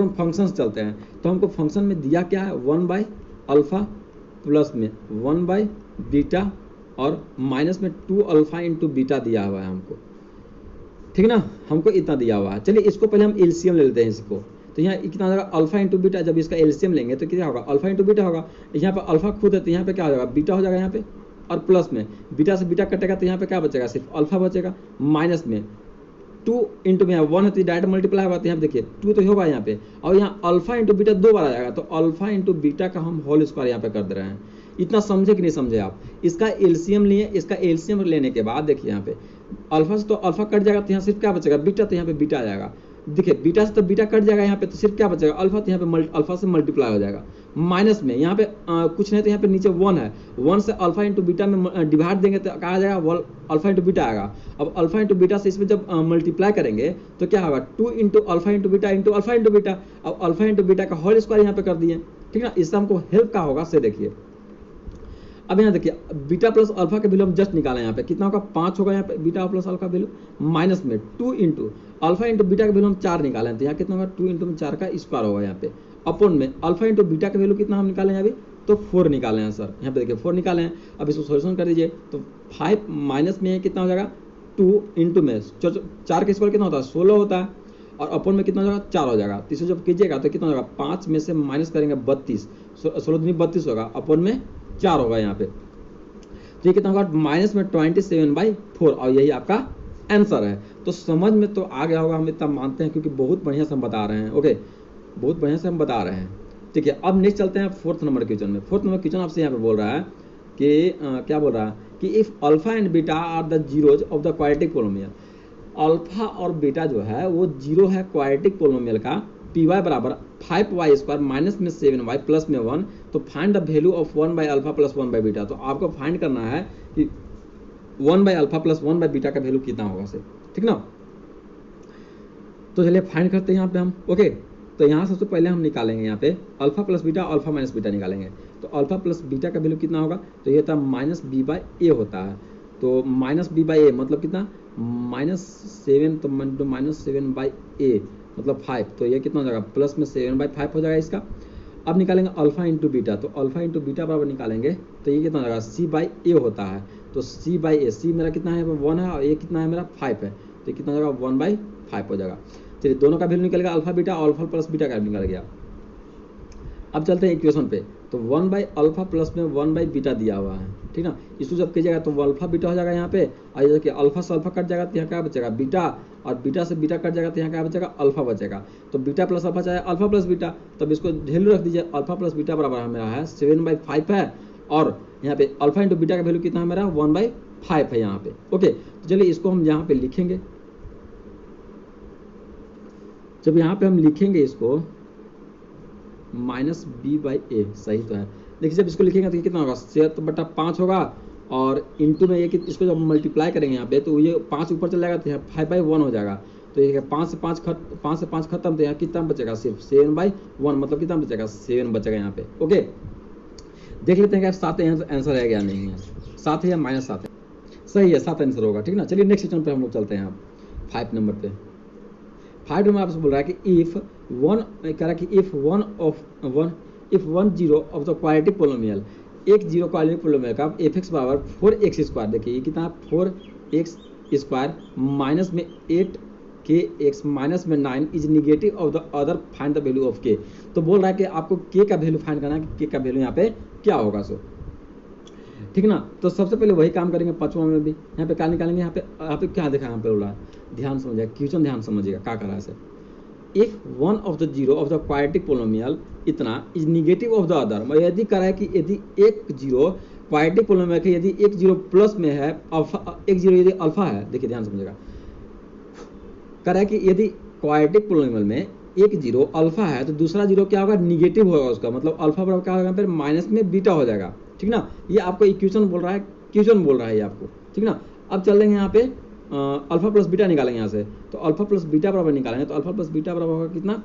फंक्शन से चलते हैं। तो हमको फंक्शन में दिया क्या है 1/अल्फा प्लस में 1/बीटा और माइनस में 2 अल्फा इंटू बीटा दिया हुआ है हमको, ठीक ना, हमको इतना दिया हुआ है। चलिए इसको पहले हम एलसीएम ले लेते हैं इसको। तो यहाँ कितना हो जाएगा अल्फा इंटू बीटा, जब इसका एलसीएम लेंगे तो क्या होगा अल्फा इंटू बीटा होगा। यहाँ पे अल्फा खुद है तो यहाँ पे क्या हो जाएगा बीटा हो जाएगा यहाँ पे, और प्लस में बीटा से बीटा कटेगा तो यहाँ पे क्या बचेगा सिर्फ अल्फा बचेगा। माइनस में 2 इंटू में 1 है तो डायरेक्ट मल्टीप्लाई होगा, तो यहाँ पे देखिए 2 तो होगा यहाँ पे, और यहाँ अल्फा इंटू बीटा 2 बार आ जाएगा। तो अल्फा इंटू बीटा का हम होल स्क्वायर यहाँ पे कर दे रहे हैं। इतना समझे कि नहीं समझे आप। इसका एलसीएम लिए, इसका एलसीएम लेने के बाद देखिए यहाँ पे अल्फा से तो अल्फा कट जाएगा तो यहाँ सिर्फ क्या बचेगा बीटा, तो यहाँ पे बीटा आ जाएगा। देखिए बीटा से तो बीटा कट जाएगा यहाँ पे, तो सिर्फ क्या बचेगा अल्फा, तो यहाँ पे अल्फा से मल्टीप्लाई हो जाएगा। माइनस में यहाँ पे कुछ नहीं तो यहाँ पे नीचे 1 है, 1 से अल्फा इंटू बीटा में डिवाइड देंगे तो क्या आ जाएगा अल्फा इंटू बीटा आएगा। अब अल्फा इंटू बीटा से इसमें जब मल्टीप्लाई करेंगे तो क्या होगा 2 into alpha into beta into alpha into beta. अब अल्फा इंटू बीटा का होल स्क्वायर यहाँ पे कर दिए, ठीक है। इससे हमको हेल्प का होगा से देखिए। अब यहाँ देखिए बीटा प्लस अल्फा के वैल्यू हम जस्ट निकालें, यहाँ पे कितना होगा 5 होगा यहाँ पे beta plus alpha value, minus में 2 इंटू अल्फा इंटू बीटा का वैल्यू हम 4 निकालें तो यहाँ कितना होगा 2 इंटू 4 का स्क्वायर होगा यहाँ पे, अपॉन में अल्फा इंटू बीटा का वैल्यू कितना हम निकालें अभी तो 4 निकाले हैं सर। यहाँ पे देखिए 4 निकाले हैं। अब इसको सोल्यूशन कर दीजिए तो 5 माइनस में कितना हो जाएगा 2 इंटू में 4 का स्क्वायर कितना होता है 16 होता है, और अपन में कितना हो जाएगा 4 हो जाएगा। तो इसे जब कीजिएगा तो कितना होगा 5 में से माइनस करेंगे 32, 16 दूनी 32 होगा, अपन में 4 होगा यहाँ पे। तो ये कितना होगा -27/4 और यही आपका आंसर है। तो समझ में तो आ गया होगा, हम इतना मानते हैं क्योंकि बहुत बढ़िया से हम बता रहे हैं। ओके, बहुत बढ़िया से हम बता रहे हैं। ठीक है, अब नेक्स्ट चलते हैं 4th नंबर क्वेश्चन में। 4th नंबर क्वेश्चन आपसे यहाँ पे बोल रहा है कि क्या बोल रहा है कि if alpha and beta are the zeros of the quadratic polynomial. Alpha और बीटा जो है वो जीरो है क्वाड्रेटिक पोलिनोमियल का, पी वाई बराबर 5y² माइनस में 7y प्लस में 1, तो फाइंड द वैल्यू ऑफ 1/अल्फा प्लस 1/बीटा। तो आपको फाइंड करना है कि 1/अल्फा प्लस 1/बीटा का वैल्यू कितना होगा से, ठीक ना। तो चलिए फाइंड करते हैं यहाँ पे हम। ओके, तो यहाँ सबसे पहले हम निकालेंगे यहाँ पे alpha plus beta, alpha minus beta निकालेंगे। तो अल्फा प्लस बीटा का वैल्यू कितना होगा, तो ये होता है -b/a होता है। तो -b/a मतलब कितना, -7, तो -7/a मतलब 5, तो ये कितना हो जाएगा प्लस में 7/5 हो जाएगा इसका। अब निकालेंगे अल्फा इंटू बीटा, तो अल्फा इंटू बीटा बराबर निकालेंगे तो ये कितना हो जाएगा c/a होता है। तो c/a, c मेरा कितना है 1 है और ये कितना है मेरा 5 है, तो ये कितना हो जाएगा 1/5 हो जाएगा। चलिए दोनों का वैल्यू निकल गया, अल्फा बीटा और अल्फा प्लस बीटा का निकल गया। अब चलते हैं इक्वेशन पे। तो 1/अल्फा प्लस में 1/बीटा दिया हुआ है, ठीक ना। इसको जब कीजिएगा तो अल्फा बीटा हो जाएगा यहाँ पे, और ये देखिए अल्फा से अल्फा कट जाएगा तो यहाँ क्या बचेगा बीटा, और बीटा से बीटा कट जाएगा तो यहाँ क्या बचेगा अल्फा बचेगा। तो बीटा प्लस अल्फा चाहे अल्फा प्लस बीटा, तब इसको वैल्यू रख दीजिए। अल्फा प्लस बीटा बराबर मेरा है 7/5 है, और यहाँ पे अल्फा इंटू बीटा का वैल्यू कितना है मेरा 1/5 है यहाँ पे। ओके, तो चलिए इसको हम यहाँ पे लिखेंगे। जब यहाँ पे हम लिखेंगे इसको -b/a, सही तो है। देखिए जब इसको लिखेंगे तो ये कितना होगा 7/5 होगा, और इंटू में ये इसको जब मल्टीप्लाई करेंगे यहाँ पे तो ये 5 ऊपर चल जाएगा तो यहाँ 5/1 हो जाएगा। तो ये 5 से 5 खत्म, तो यहाँ कितना बचेगा सिर्फ 7/1, मतलब कितना बचेगा 7 बचेगा यहाँ पे। ओके, देख लेते हैं कि 7 आंसर है या नहीं है, 7 है या -7 है। सही है, 7 आंसर होगा, ठीक ना। चलिए नेक्स्ट क्वेश्चन पे हम लोग चलते हैं। आप 5 नंबर पे, 5 नंबर आपसे बोल रहा है कि इफ वन, कह रहा है कि if 1 zero of the quadratic polynomial, एक जीरो क्वाड्रेटिक पोलिनोमियल का f(x) बराबर 4x², देखिए ये कितना 4x² माइनस में 8kx माइनस में 9 is negative of the other, find the value of k। तो बोल रहा है कि आपको k का वैल्यू फाइंड करना है कि k का वैल्यू यहाँ पे क्या होगा। सो ठीक ना। तो सबसे पहले वही काम करेंगे 5वां में भी। यहाँ पे क्या निकालेंगे, यहाँ पे क्या देखा, यहाँ पे बोल रहा है, ध्यान समझिएगा क्वेश्चन, ध्यान समझिएगा क्या कर रहा है। If one of the zero of the quadratic polynomial इतना is negative of the other, मतलब यदि कह रहा है कि यदि एक जीरो क्वाड्रेटिक पोलिनोमियल के यदि एक जीरो प्लस में है, अल्फा एक जीरो यदि अल्फा है, देखिए ध्यान समझिएगा, कह रहा है कि यदि क्वाड्रेटिक पोलिनोमियल में एक जीरो अल्फा है तो दूसरा जीरो क्या होगा निगेटिव होगा उसका, मतलब अल्फा बराबर क्या होगा फिर माइनस में बीटा हो जाएगा, ठीक ना। ये आपको इक्वेशन बोल रहा है, क्वेश्चन बोल रहा है ये आपको, ठीक ना। अब चल देंगे यहाँ पे अल्फा प्लस बीटा निकालेंगे यहाँ से। तो अल्फा प्लस बीटा बराबर निकालेंगे तो अल्फा प्लस बीटा बराबर होगा कितना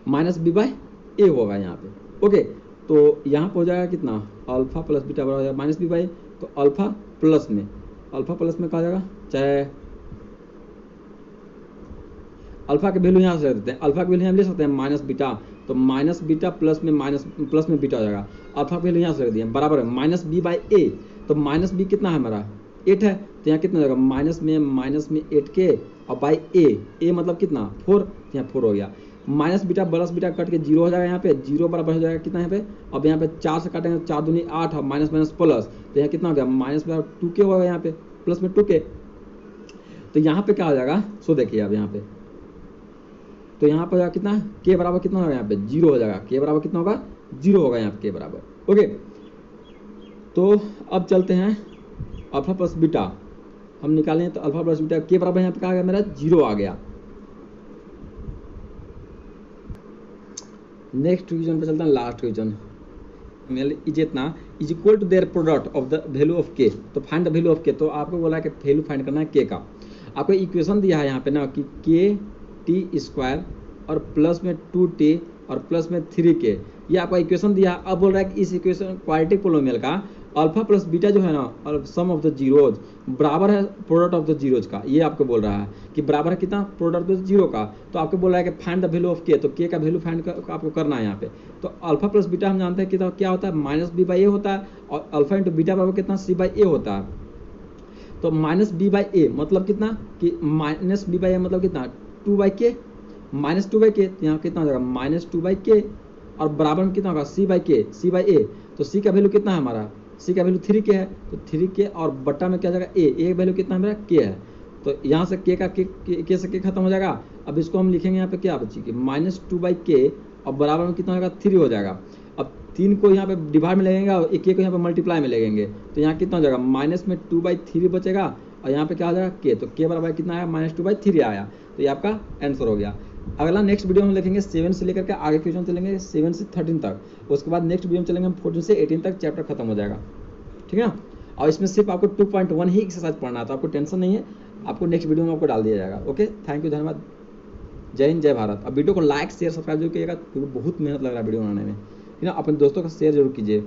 -b/a होगा यहाँ पे। ओके, तो यहाँ पे हो जाएगा कितना अल्फा प्लस बीटा बराबर हो जाएगा -b/a। तो अल्फा प्लस में कहा जाएगा, चाहे अल्फा के वैल्यू यहाँ से रख देते हैं, अल्फा के वैल्यू हम ले सकते हैं -बीटा, तो -बीटा प्लस में बीटा हो जाएगा। अल्फा के वैल्यू यहाँ से रख दिए बराबर है -b/a। तो -b कितना है हमारा 8 है, तो यहाँ कितना हो जाएगा माइनस में 8k और बाई a मतलब कितना 4, तो यहाँ 4 हो गया। Minus beta plus beta cut के 0 हो जाएगा, यहाँ पे 0 बराबर हो जाएगा कितना यहाँ पे, अब यहाँ पे 4 से काटेंगे 4 दूनी 8 और माइनस प्लस, तो यहाँ कितना हो गया -2k होगा यहाँ पे, प्लस में 2k। तो यहाँ पे क्या हो जाएगा, सो देखिए अब यहाँ पे, तो यहाँ पर जाएगा कितना k बराबर कितना होगा यहाँ पे 0 हो जाएगा, k बराबर कितना होगा 0 होगा यहाँ पे k बराबर। ओके, तो अब चलते हैं अल्फा प्लस बीटा हम निकालें, तो अल्फा प्लस बीटा k बराबर यहाँ पे क्या आ गया मेरा 0 आ गया। नेक्स्ट क्वेश्चन पे चलते हैं, लास्ट क्वेश्चन इज इतना is equal to their product of the value of k। तो find the value of k, तो आपको बोला है कि वैल्यू फाइंड करना है k का। आपको इक्वेशन दिया है यहाँ पे ना कि kt² और प्लस में 2t और प्लस में 3k, ये आपका इक्वेशन दिया है। अब बोल रहा है कि इस इक्वेशन क्वाड्रेटिक पोलिनोमियल का अल्फा प्लस बीटा जो है ना सम ऑफ द जीरोज बराबर है प्रोडक्ट ऑफ द जीरोज का, ये आपको बोल रहा है कि बराबर है कितना प्रोडक्ट ऑफ जीरो का। तो आपको बोल रहा है कि find the value of k, तो k का वैल्यू फाइंड आपको करना है यहाँ पे। तो अल्फा प्लस बीटा हम जानते हैं कि क्या होता है -b/a होता है, और अल्फा इंटू बीटा बराबर कितना c/a होता है। तो -b/a मतलब कितना कि -b/a मतलब कितना टू बाई के, माइनस टू बाई के, तो यहाँ कितना हो जाएगा माइनस टू बाई के, और बराबर में कितना होगा सी बाई के, सी बाई ए। तो सी का वैल्यू कितना है हमारा, सी का वैल्यू 3 के है, तो 3 के और बट्टा में क्या जाएगा ए वैल्यू कितना है मेरा के है। तो यहाँ से के का के से के खत्म हो जाएगा। अब इसको हम लिखेंगे यहाँ पे क्या बची कि माइनस टू बाई के और बराबर में कितना होगा 3 हो जाएगा। अब 3 को यहाँ पे डिवाइड में लगेंगे और के को यहाँ पे मल्टीप्लाई में लगेंगे, तो यहाँ कितना हो जाएगा माइनस में 2/3 बचेगा, और यहाँ पे क्या हो जाएगा के, तो के बराबर कितना आया -2/3 आया। तो ये आपका आंसर हो गया। अगला नेक्स्ट वीडियो में लिखेंगे 7 से लेकर के आगे क्वेश्चन चलेंगे 7 से 13 तक। उसके बाद नेक्स्ट वीडियो में चलेंगे हम 14 से 18 तक, चैप्टर खत्म हो जाएगा, ठीक है ना। और इसमें सिर्फ आपको 2.1 ही एक्सरसाइज पढ़ना है, तो आपको टेंशन नहीं है, आपको नेक्स्ट वीडियो में आपको डाल दिया जाएगा। ओके, थैंक यू, धन्यवाद, जय हिंद, जय भारत। अब वीडियो को लाइक शेयर सब्सक्राइब जरूर कीजिएगा, क्योंकि बहुत मेहनत लग रहा है वीडियो बनाने में, ठीक है ना। अपने दोस्तों का शेयर जरूर कीजिए।